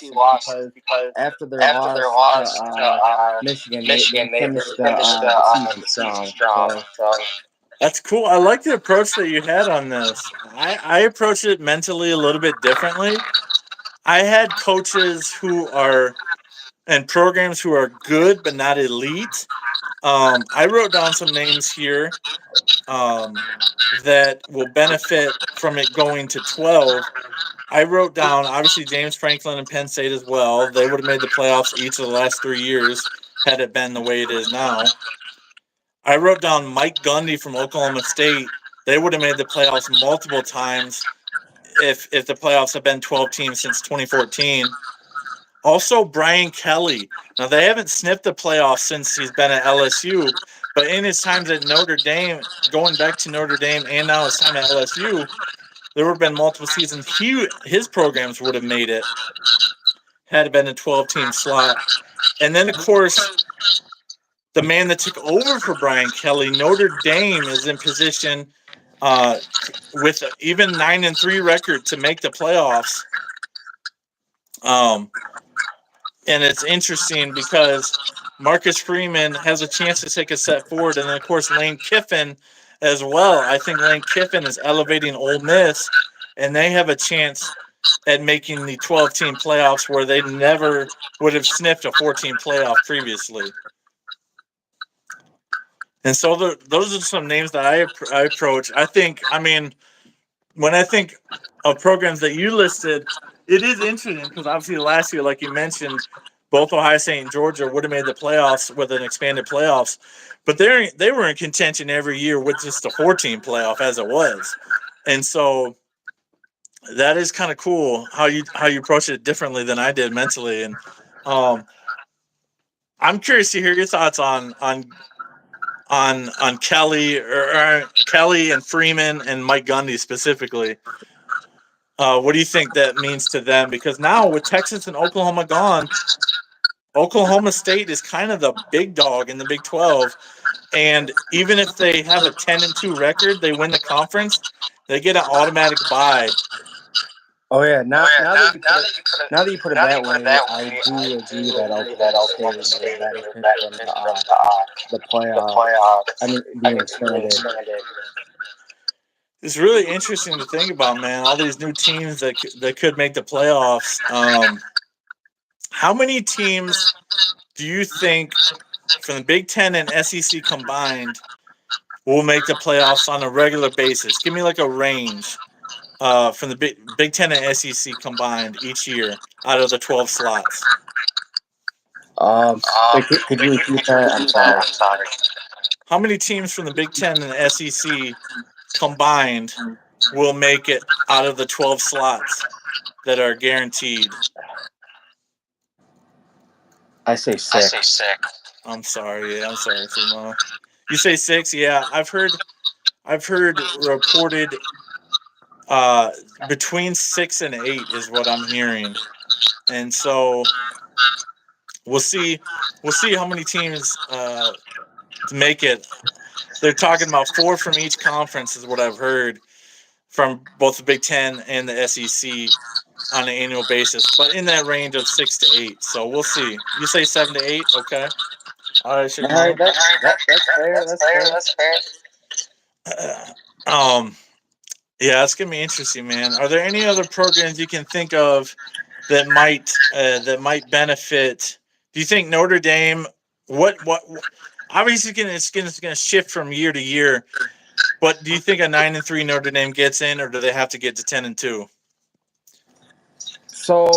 S2: 2 losses because after their loss to Michigan, they finished the season strong. So
S1: That's cool. I like the approach that you had on this. I approach it mentally a little bit differently. I had coaches who are and programs who are good but not elite. I wrote down some names here that will benefit from it going to 12. I wrote down, obviously, James Franklin and Penn State as well. They would have made the playoffs each of the last 3 years had it been the way it is now. I wrote down Mike Gundy from Oklahoma State. They would have made the playoffs multiple times if the playoffs have been 12 teams since 2014. Also, Brian Kelly. Now, they haven't sniffed the playoffs since he's been at LSU, but in his times at Notre Dame, going back to Notre Dame and now his time at LSU, there would have been multiple seasons. His programs would have made it had it been a 12-team slot. And then, of course, the man that took over for Brian Kelly, Notre Dame, is in position with an even 9-3 record to make the playoffs. And it's interesting because Marcus Freeman has a chance to take a step forward. And then, of course, Lane Kiffin as well. I think Lane Kiffin is elevating Ole Miss, and they have a chance at making the 12-team playoffs where they never would have sniffed a 14 playoff previously. And so those are some names that I approach. When I think of programs that you listed, it is interesting because obviously last year, like you mentioned, both Ohio State and Georgia would have made the playoffs with an expanded playoffs, but they were in contention every year with just a 14 playoff as it was. And so that is kind of cool how you approach it differently than I did mentally. And I'm curious to hear your thoughts on Kelly or Kelly and Freeman and Mike Gundy specifically. What do you think that means to them? Because now with Texas and Oklahoma gone, Oklahoma State is kind of the big dog in the Big 12. And even if they have a 10-2 record, they win the conference, they get an automatic bye.
S2: Oh yeah, now that you put it that way, I do agree that Oklahoma State may benefit from the playoff. I mean, being expanded.
S1: It's really interesting to think about, man. All these new teams that could make the playoffs. How many teams do you think from the Big Ten and SEC combined will make the playoffs on a regular basis? Give me like a range from the Big Ten and SEC combined each year out of the 12 slots.
S2: Could you repeat that? I'm sorry.
S1: How many teams from the Big Ten and SEC combined will make it out of the 12 slots that are guaranteed?
S2: I say 6.
S1: I'm sorry, Fimo. You say 6? Yeah, I've heard reported between 6 and 8 is what I'm hearing, and so we'll see how many teams to make it. They're talking about 4 from each conference is what I've heard from both the Big Ten and the SEC on an annual basis, but in that range of 6 to 8. So we'll see. You say 7 to 8, okay? All right,
S2: All right, that's fair.
S1: Yeah, it's gonna be interesting, man. Are there any other programs you can think of that might benefit? Do you think Notre Dame? What? Obviously, it's gonna shift from year to year. But do you think a 9-3 Notre Dame gets in, or do they have to get to 10-2?
S2: So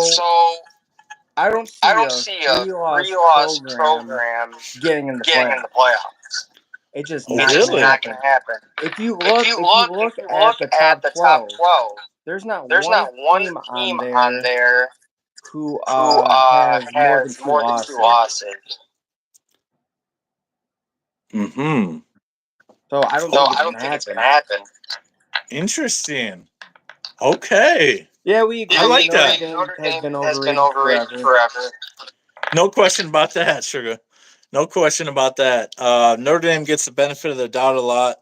S2: I don't see a three-loss program getting in the playoffs. It's just not
S1: Really?
S2: going to happen. If you look at the top 12, there's not one team on there who has more than 2 losses.
S1: Mm-hmm.
S2: So I don't think it's going to happen.
S1: Interesting. Okay.
S2: Yeah, we agree.
S1: I like that.
S2: Notre Dame has been overrated forever.
S1: No question about that, Sugar. No question about that. Notre Dame gets the benefit of the doubt a lot.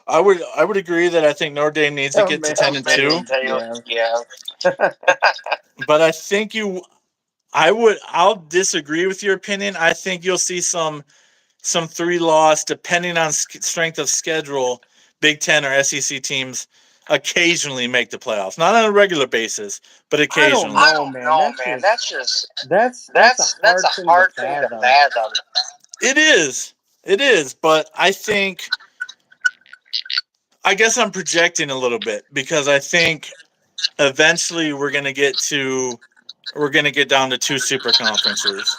S1: I would agree that I think Notre Dame needs to get to 10-2.
S2: Yeah.
S1: But I think I'll disagree with your opinion. I think you'll see some 3-loss, depending on strength of schedule, Big Ten or SEC teams occasionally make the playoffs. Not on a regular basis, but occasionally.
S2: I don't know, man. That's a hard thing to fathom.
S1: It is, but I guess I'm projecting a little bit because I think eventually we're gonna get down to 2 super conferences,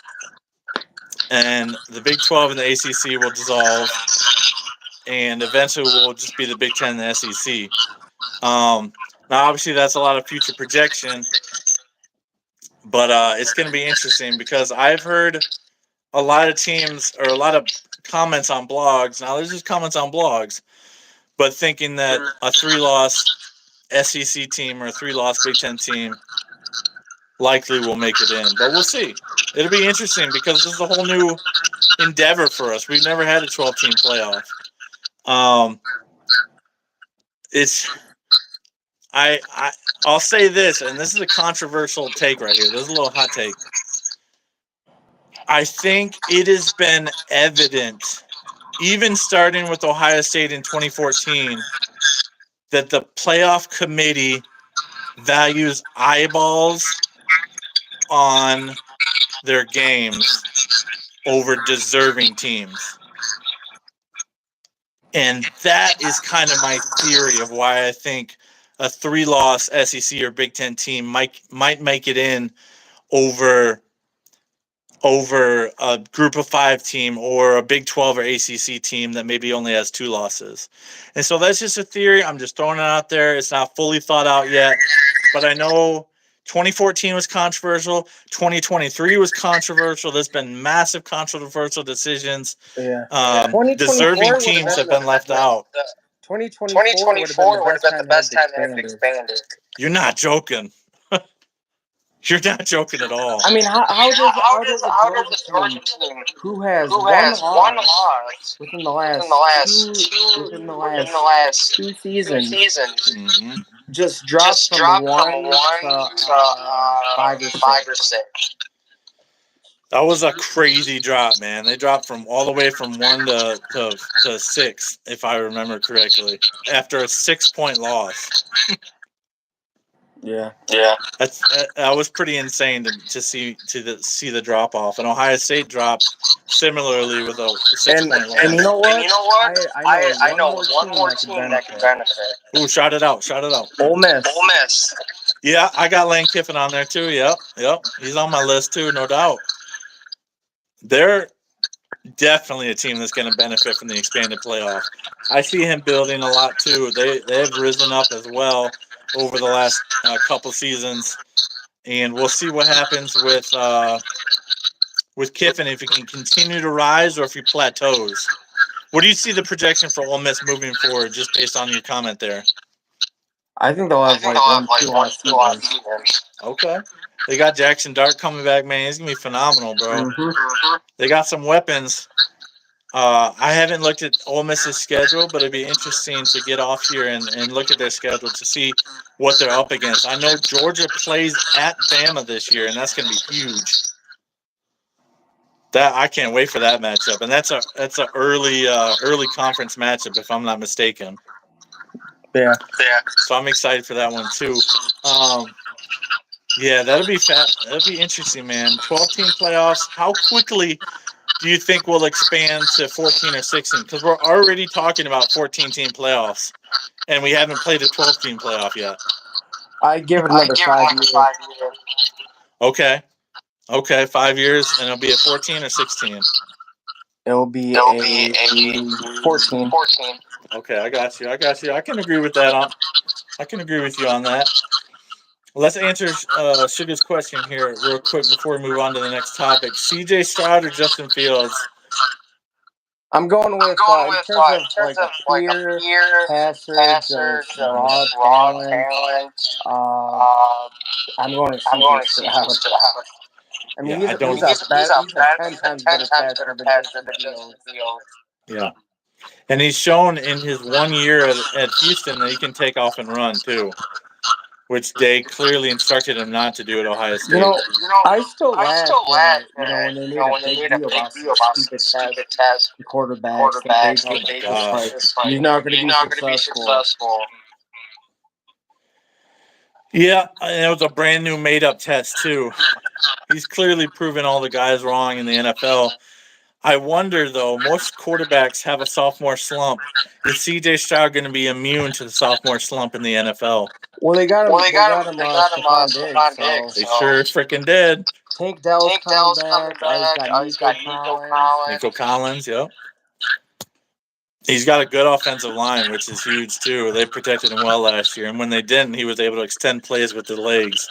S1: and the Big 12 and the ACC will dissolve, and eventually we'll just be the Big 10 and the SEC. Now, obviously, that's a lot of future projection, but it's going to be interesting because I've heard a lot of teams or a lot of comments on blogs. Now, there's just comments on blogs, but thinking that a 3-loss SEC team or a 3-loss Big Ten team likely will make it in. But we'll see. It'll be interesting because this is a whole new endeavor for us. We've never had a 12-team playoff. I'll say this, and this is a controversial take right here. This is a little hot take. I think it has been evident, even starting with Ohio State in 2014, that the playoff committee values eyeballs on their games over deserving teams. And that is kind of my theory of why I think a 3-loss SEC or Big Ten team might make it in over a group of 5 team or a Big 12 or ACC team that maybe only has 2 losses. And so that's just a theory. I'm just throwing it out there. It's not fully thought out yet, but I know 2014 was controversial. 2023 was controversial. There's been massive controversial decisions.
S2: Yeah.
S1: Deserving teams have been left out.
S2: 2024 would have been the best time to have expanded.
S1: You're not joking. You're not joking at all.
S2: I mean, how does a Georgia team who has one loss within the last 2 seasons just drop from 1 to 5 or 6?
S1: That was a crazy drop, man. They dropped from all the way from 1 to 6, if I remember correctly, after a 6-point loss.
S2: Yeah.
S1: That was pretty insane to see the drop off. And Ohio State dropped similarly with a 6-point loss.
S2: And you know what? I know one more team that can benefit.
S1: Ooh, shout it out.
S2: Ole Miss.
S1: Yeah, I got Lane Kiffin on there too. Yep. He's on my list too, no doubt. They're definitely a team that's going to benefit from the expanded playoff. I see him building a lot too. They have risen up as well over the last couple seasons, and we'll see what happens with Kiffin, if he can continue to rise or if he plateaus. What do you see the projection for Ole Miss moving forward, just based on your comment there?
S2: I think they'll have like 1-2 seasons.
S1: Okay. They got Jackson Dart coming back, man. He's going to be phenomenal, bro. They got some weapons. I haven't looked at Ole Miss's schedule, but it'd be interesting to get off here and look at their schedule to see what they're up against. I know Georgia plays at Bama this year, and that's going to be huge. I can't wait for that matchup, and that's a early conference matchup, if I'm not mistaken.
S2: Yeah.
S1: So I'm excited for that one too. Yeah, that'll be interesting, man. 12-team playoffs. How quickly do you think we'll expand to 14 or 16? Because we're already talking about 14-team playoffs, and we haven't played a 12-team playoff yet.
S2: I give it another 5 years.
S1: Okay. 5 years, and it'll be a 14 or 16.
S2: It'll be a 14.
S1: Okay, I got you. I can agree with that. I can agree with you on that. Let's answer Sugar's question here real quick before we move on to the next topic. CJ Stroud or Justin Fields?
S2: I'm going with in terms of like a pure passer, just raw talent. I'm going to CJ Stroud. I mean, he's a 10 times better passer than Justin Fields.
S1: Yeah. And he's shown in his 1 year at Houston that he can take off and run too, which they clearly instructed him not to do at Ohio State.
S2: You know, I still laugh that, when they made a big deal about some stupid test, the quarterbacks that they did. It's like, you're not going to be successful.
S1: Yeah, and it was a brand new made up test too. He's clearly proven all the guys wrong in the NFL. I wonder though, most quarterbacks have a sophomore slump. Is CJ Stroud going to be immune to the sophomore slump in the NFL?
S2: Well, they got him. Stephon Diggs.
S1: They sure freaking did.
S2: Tank Dell's coming back. He's got Nico Collins.
S1: Nico Collins, yep. He's got a good offensive line, which is huge too. They protected him well last year, and when they didn't, he was able to extend plays with the legs.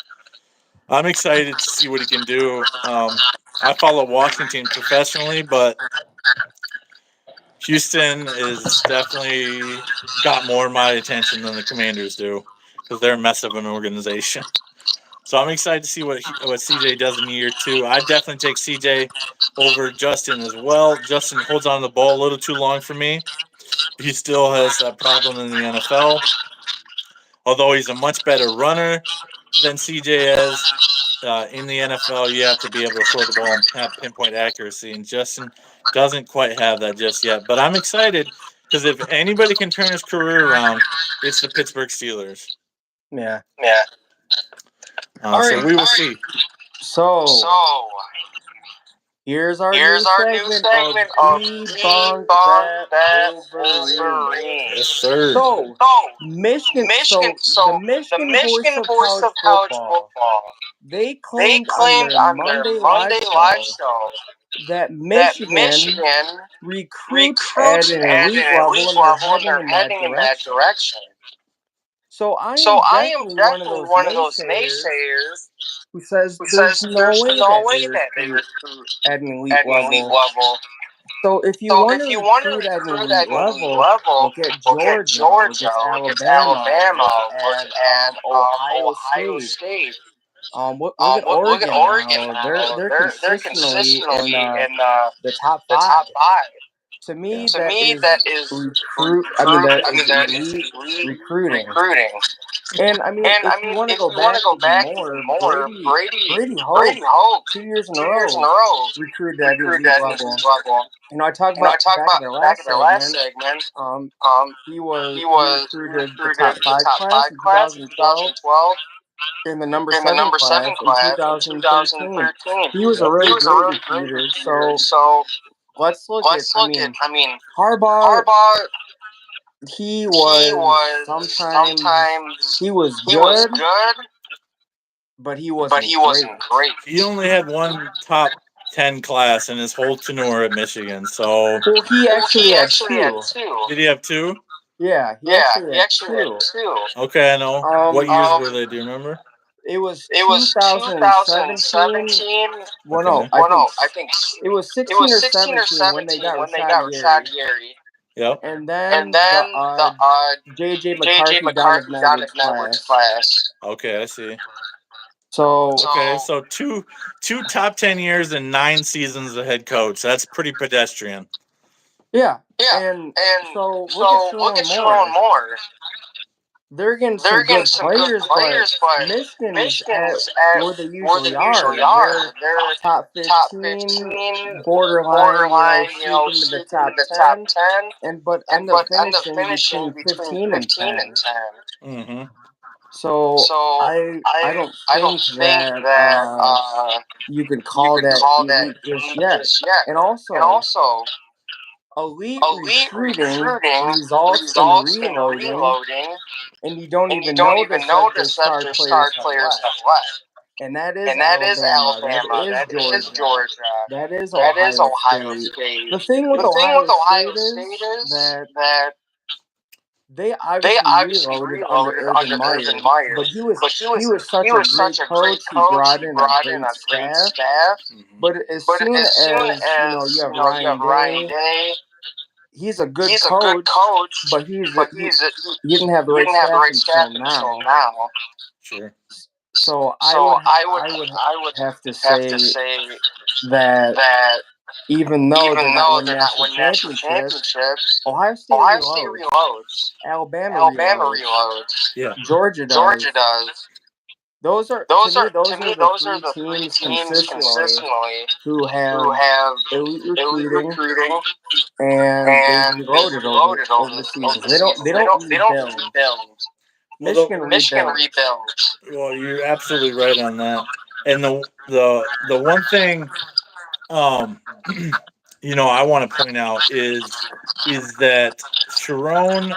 S1: I'm excited to see what he can do. I follow Washington professionally, but Houston is definitely got more of my attention than the Commanders do because they're a mess of an organization. So I'm excited to see what CJ does in year 2. I definitely take CJ over Justin as well. Justin holds on to the ball a little too long for me. He still has a problem in the NFL. Although he's a much better runner than CJ is, in the NFL, you have to be able to throw the ball and have pinpoint accuracy, and Justin doesn't quite have that just yet. But I'm excited because if anybody can turn his career around, it's the Pittsburgh Steelers.
S2: Yeah.
S1: So we will see.
S2: So here's our new segment of Debunk That Wolverine.
S1: Yes, sir.
S2: So, Michigan. So the Michigan voice of college football. They claimed on their Monday live show that Michigan recruits at an elite level and they're heading in that direction. So I am definitely one of those naysayers who says there's no way that they recruit at an elite level. So if you want to recruit at an elite level, look at Georgia, look at Alabama, look at Ohio State. Look at Oregon now. They're consistently in the top 5. To me, that is elite recruiting. And I mean, if you want to go back even more, Brady Hope 2 years in a row recruited at an elite level. I talked about back in their last segment. He recruited the top 5 class in 2012. In the number 7 class in 2013. He was a really great recruiter. So let's look at. I mean, Harbaugh. He was sometimes he was good, but he wasn't great.
S1: He only had one top 10 class in his whole tenure at Michigan. So
S2: he actually had 2.
S1: Did he have 2?
S2: Yeah, he actually had 2.
S1: Okay, I know. What years were they? Do you remember?
S2: It was 2017. Well, no, I think it was 16 or 17 when they got Rashad Gary.
S1: Yep.
S2: And then the J.J. McCarthy down of Networks class.
S1: Okay, I see.
S2: So
S1: two top 10 years and 9 seasons as head coach. That's pretty pedestrian.
S2: Yeah. And so look at Sharon Moore. They're getting some good players, but Michigan's at where they usually are. They're top 15, borderline, sneaking into the top 10, but end up finishing between 15 and 10.
S1: Mm-hmm.
S2: So I don't think that you could call that elite just yet. And also, elite recruiting results in reloading, and you don't even notice that their star players have left. And that is Alabama. That is Georgia. That is Ohio State. The thing with Ohio State is that they obviously reloaded under Urban Meyer, but he was such a great coach. He brought in a great staff. But as soon as you have Ryan Day, he's a good coach, but he didn't have the right staff until now.
S1: Sure.
S2: So I would have to say that even though they're not winning national championships, Ohio State reloads, Alabama reloads,
S1: Yeah.
S2: Georgia does. Those are the three teams consistently who have elite recruiting, and they've reloaded over the seasons. They don't rebuild. Michigan rebuilds.
S1: Well, you're absolutely right on that. And the one thing, I want to point out is that Sharon.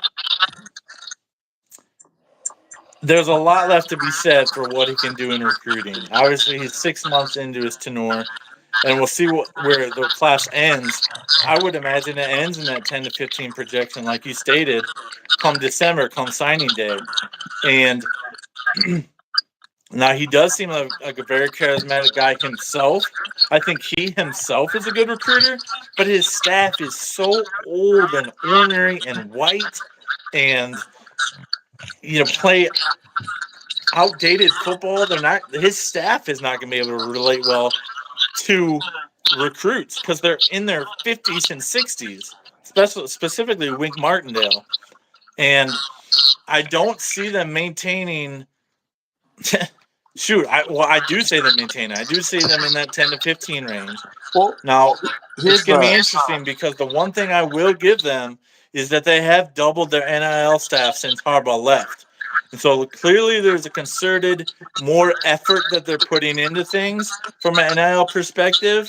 S1: There's a lot left to be said for what he can do in recruiting. Obviously, he's 6 months into his tenure, and we'll see where the class ends. I would imagine it ends in that 10 to 15 projection, like you stated, come December, come signing day. And now he does seem like a very charismatic guy himself. I think he himself is a good recruiter, but his staff is so old and ornery and white and play outdated football. His staff is not going to be able to relate well to recruits because they're in their 50s and 60s, specifically Wink Martindale. And I don't see them maintaining I do say them maintaining. I do see them in that 10 to 15 range.
S2: Well,
S1: now it's going to be
S2: the-
S1: interesting because the one thing I will give them is that they have doubled their NIL staff since Harbaugh left. And so clearly there's a concerted more effort that they're putting into things from an NIL perspective.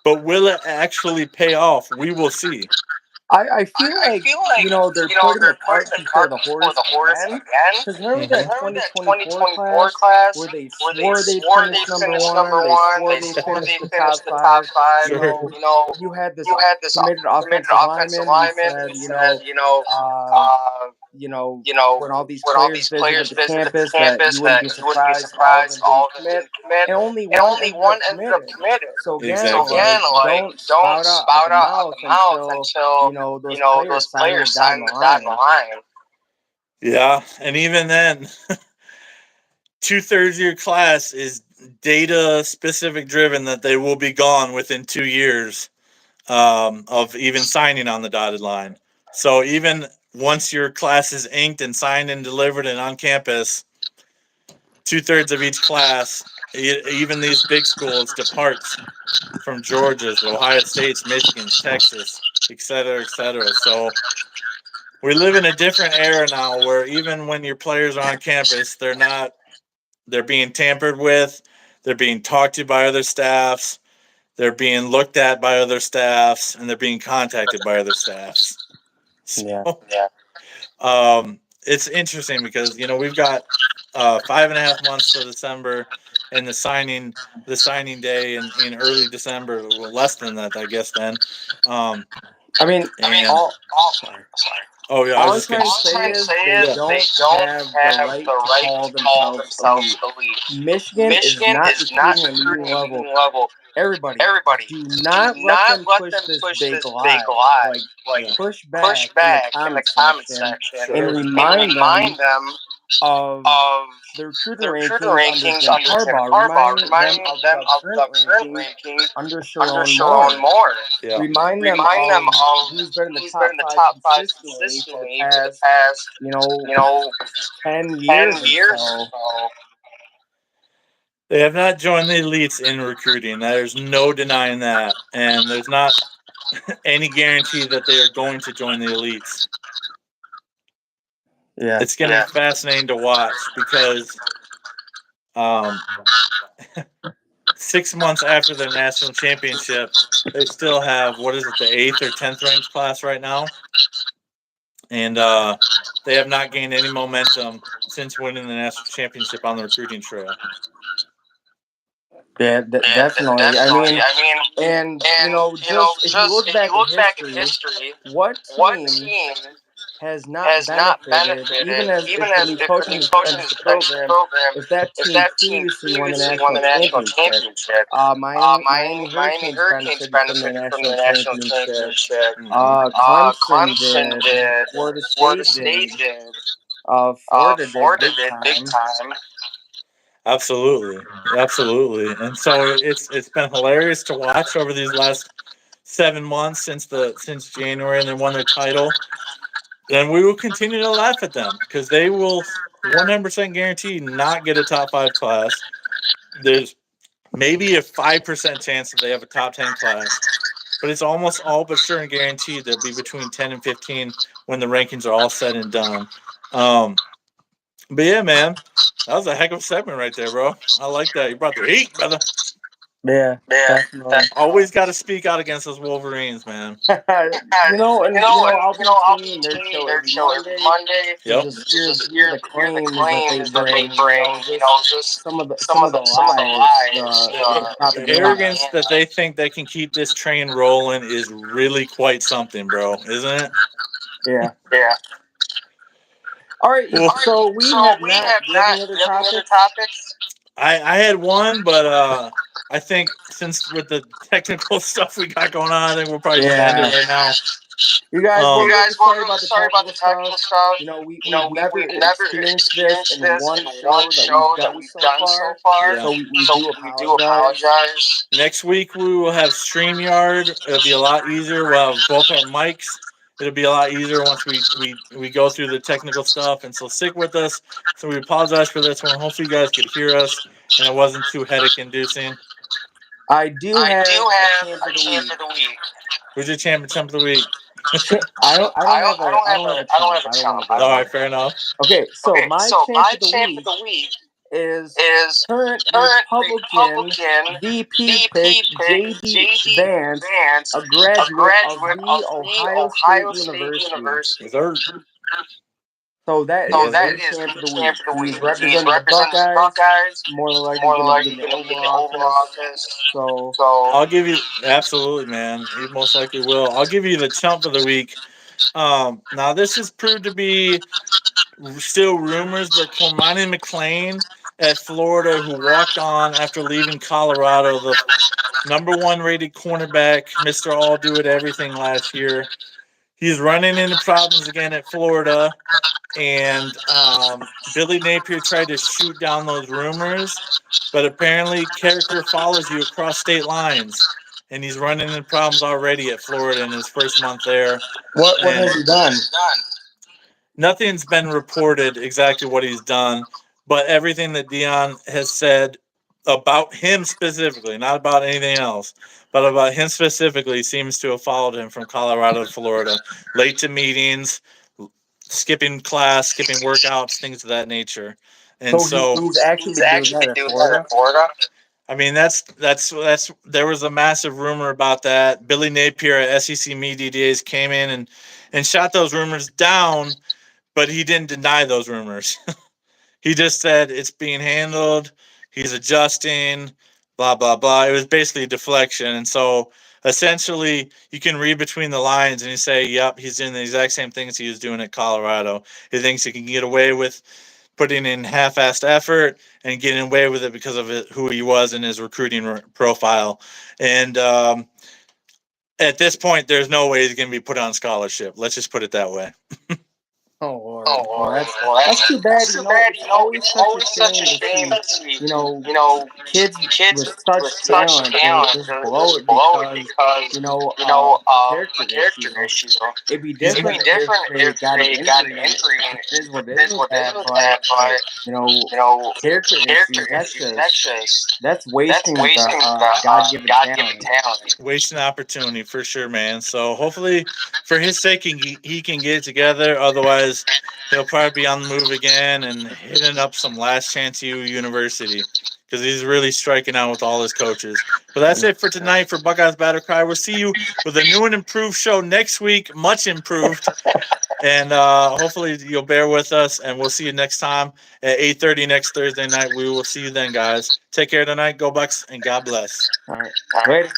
S1: But will it actually pay off? We will see.
S2: I feel like they're putting the cart before the horse again. Because remember that 2024 class where they swore they'd finish number one, they swore they'd finish the top five.
S1: Sure.
S2: You had this committed offensive lineman who said, when all these players visited the campus, that you wouldn't be surprised all of them didn't commit, and only one ended up committed. So again,
S1: Exactly.
S2: don't spout out at the mouth until those players sign down the line.
S1: Yeah, and even then, 2/3 of your class is data specific driven that they will be gone within 2 years of even signing on the dotted line. So even once your class is inked and signed and delivered and on campus, 2/3 of each class, even these big schools, departs from Georgia's, Ohio State's, Michigan's, Texas, et cetera, et cetera. So we live in a different era now where even when your players are on campus, they're being tampered with, they're being talked to by other staffs, they're being looked at by other staffs, and they're being contacted by other staffs. So, it's interesting because we've got 5.5 months till December, and the signing day in early December, well, less than that, I guess. Then,
S2: sorry.
S1: Oh yeah,
S2: all I'm trying to say is they don't have the right to call themselves elite. Michigan is not recruiting at elite level. Everybody, do not let them push this big lie. Like push back in the comment section and remind them of the recruiting rankings under Jim Harbaugh. Remind them of the current rankings under Sharon Moore.
S1: Yeah.
S2: Remind them of who's been in the top five consistently for the past 10 years or so.
S1: They have not joined the elites in recruiting. There's no denying that. And there's not any guarantee that they are going to join the elites.
S2: Yeah.
S1: It's going to be fascinating to watch because 6 months after their national championship, they still have, what is it, the 8th or 10th ranked class right now? And they have not gained any momentum since winning the national championship on the recruiting trail.
S2: Yeah, definitely. I mean, and just if you look back at history, what team has not benefited, even as if the new coaching has entered the program, if that team previously won the national championship? Miami Hurricanes benefited from their national championship. Clemson did. Florida State did. Florida did big time.
S1: Absolutely, and so it's been hilarious to watch over these last 7 months since January, and they won their title. And we will continue to laugh at them because they will 100% guarantee not get a top 5 class. There's maybe a 5% chance that they have a top 10 class, but it's almost all but sure and guaranteed they'll be between 10 and 15 when the rankings are all said and done. But yeah, man, that was a heck of a segment right there, bro. I like that. You brought the heat, brother.
S2: Yeah, definitely.
S1: Always got to speak out against those Wolverines, man.
S2: I'll be tuning their show every Monday.
S1: Yep.
S2: Just hear the claims that they bring. Just some of the lies.
S1: The arrogance that they think they can keep this train rolling is really quite something, bro, isn't it?
S2: Yeah. All right.
S1: Well,
S2: so we have not. Do you have any other topics?
S1: I had one, but I think since with the technical stuff we got going on, I think we'll probably just end it right now.
S2: You guys, we're really sorry about the technical stuff. We've never experienced this in one show that we've done so far.
S1: Yeah.
S2: So we do apologize.
S1: Next week we will have StreamYard. It'll be a lot easier. We'll have both our mics. It'll be a lot easier once we go through the technical stuff. And so stick with us. So we apologize for this one. Hopefully you guys could hear us and it wasn't too headache inducing.
S2: I do have a champ of the week.
S1: Who's your champ of the week?
S2: I don't have a champ.
S1: All right, fair enough.
S2: Okay, so my champ of the week is current Republican VP pick J.D. Vance, a graduate of the Ohio State University. So that is his champ of the week. He's representing the Buckeyes. More than likely going to get the Oval Office. So
S1: I'll give you absolutely, man. He most likely will. I'll give you the chump of the week. Now this has proved to be still rumors, but Cormani McClain at Florida, who walked on after leaving Colorado, the #1 rated cornerback, Mr. All Do It Everything last year. He's running into problems again at Florida. And Billy Napier tried to shoot down those rumors, but apparently character follows you across state lines, and he's running into problems already at Florida in his first month there.
S2: What has he done?
S1: Nothing's been reported exactly what he's done, but everything that Dion has said about him specifically, not about anything else, but about him specifically, seems to have followed him from Colorado to Florida, late to meetings, skipping class, skipping workouts, things of that nature. And so
S2: he's actually been doing that at Florida.
S1: I mean, that's there was a massive rumor about that. Billy Napier at SEC Media Days came in and shot those rumors down, but he didn't deny those rumors. He just said it's being handled. He's adjusting, blah, blah, blah. It was basically a deflection. And so essentially you can read between the lines and you say, yep, he's doing the exact same things he was doing at Colorado. He thinks he can get away with putting in half-assed effort and getting away with it because of who he was in his recruiting profile. And at this point, there's no way he's going to be put on scholarship. Let's just put it that way.
S2: Oh, Lord. That's too bad. It's always such a shame to see, kids with such talent just blow it because, character issue. It'd be different if they got an injury. It is what it is with that, but, character issues, that's wasting God-given talent.
S1: Wasting opportunity for sure, man. So hopefully, for his sake, he can get it together. Otherwise, says he'll probably be on the move again and hitting up some Last Chance U University because he's really striking out with all his coaches. But that's it for tonight for Buckeyes Battle Cry. We'll see you with a new and improved show next week, much improved. And hopefully you'll bear with us, and we'll see you next time at 8:30 next Thursday night. We will see you then, guys. Take care tonight. Go Bucks, and God bless.
S2: All right. Later.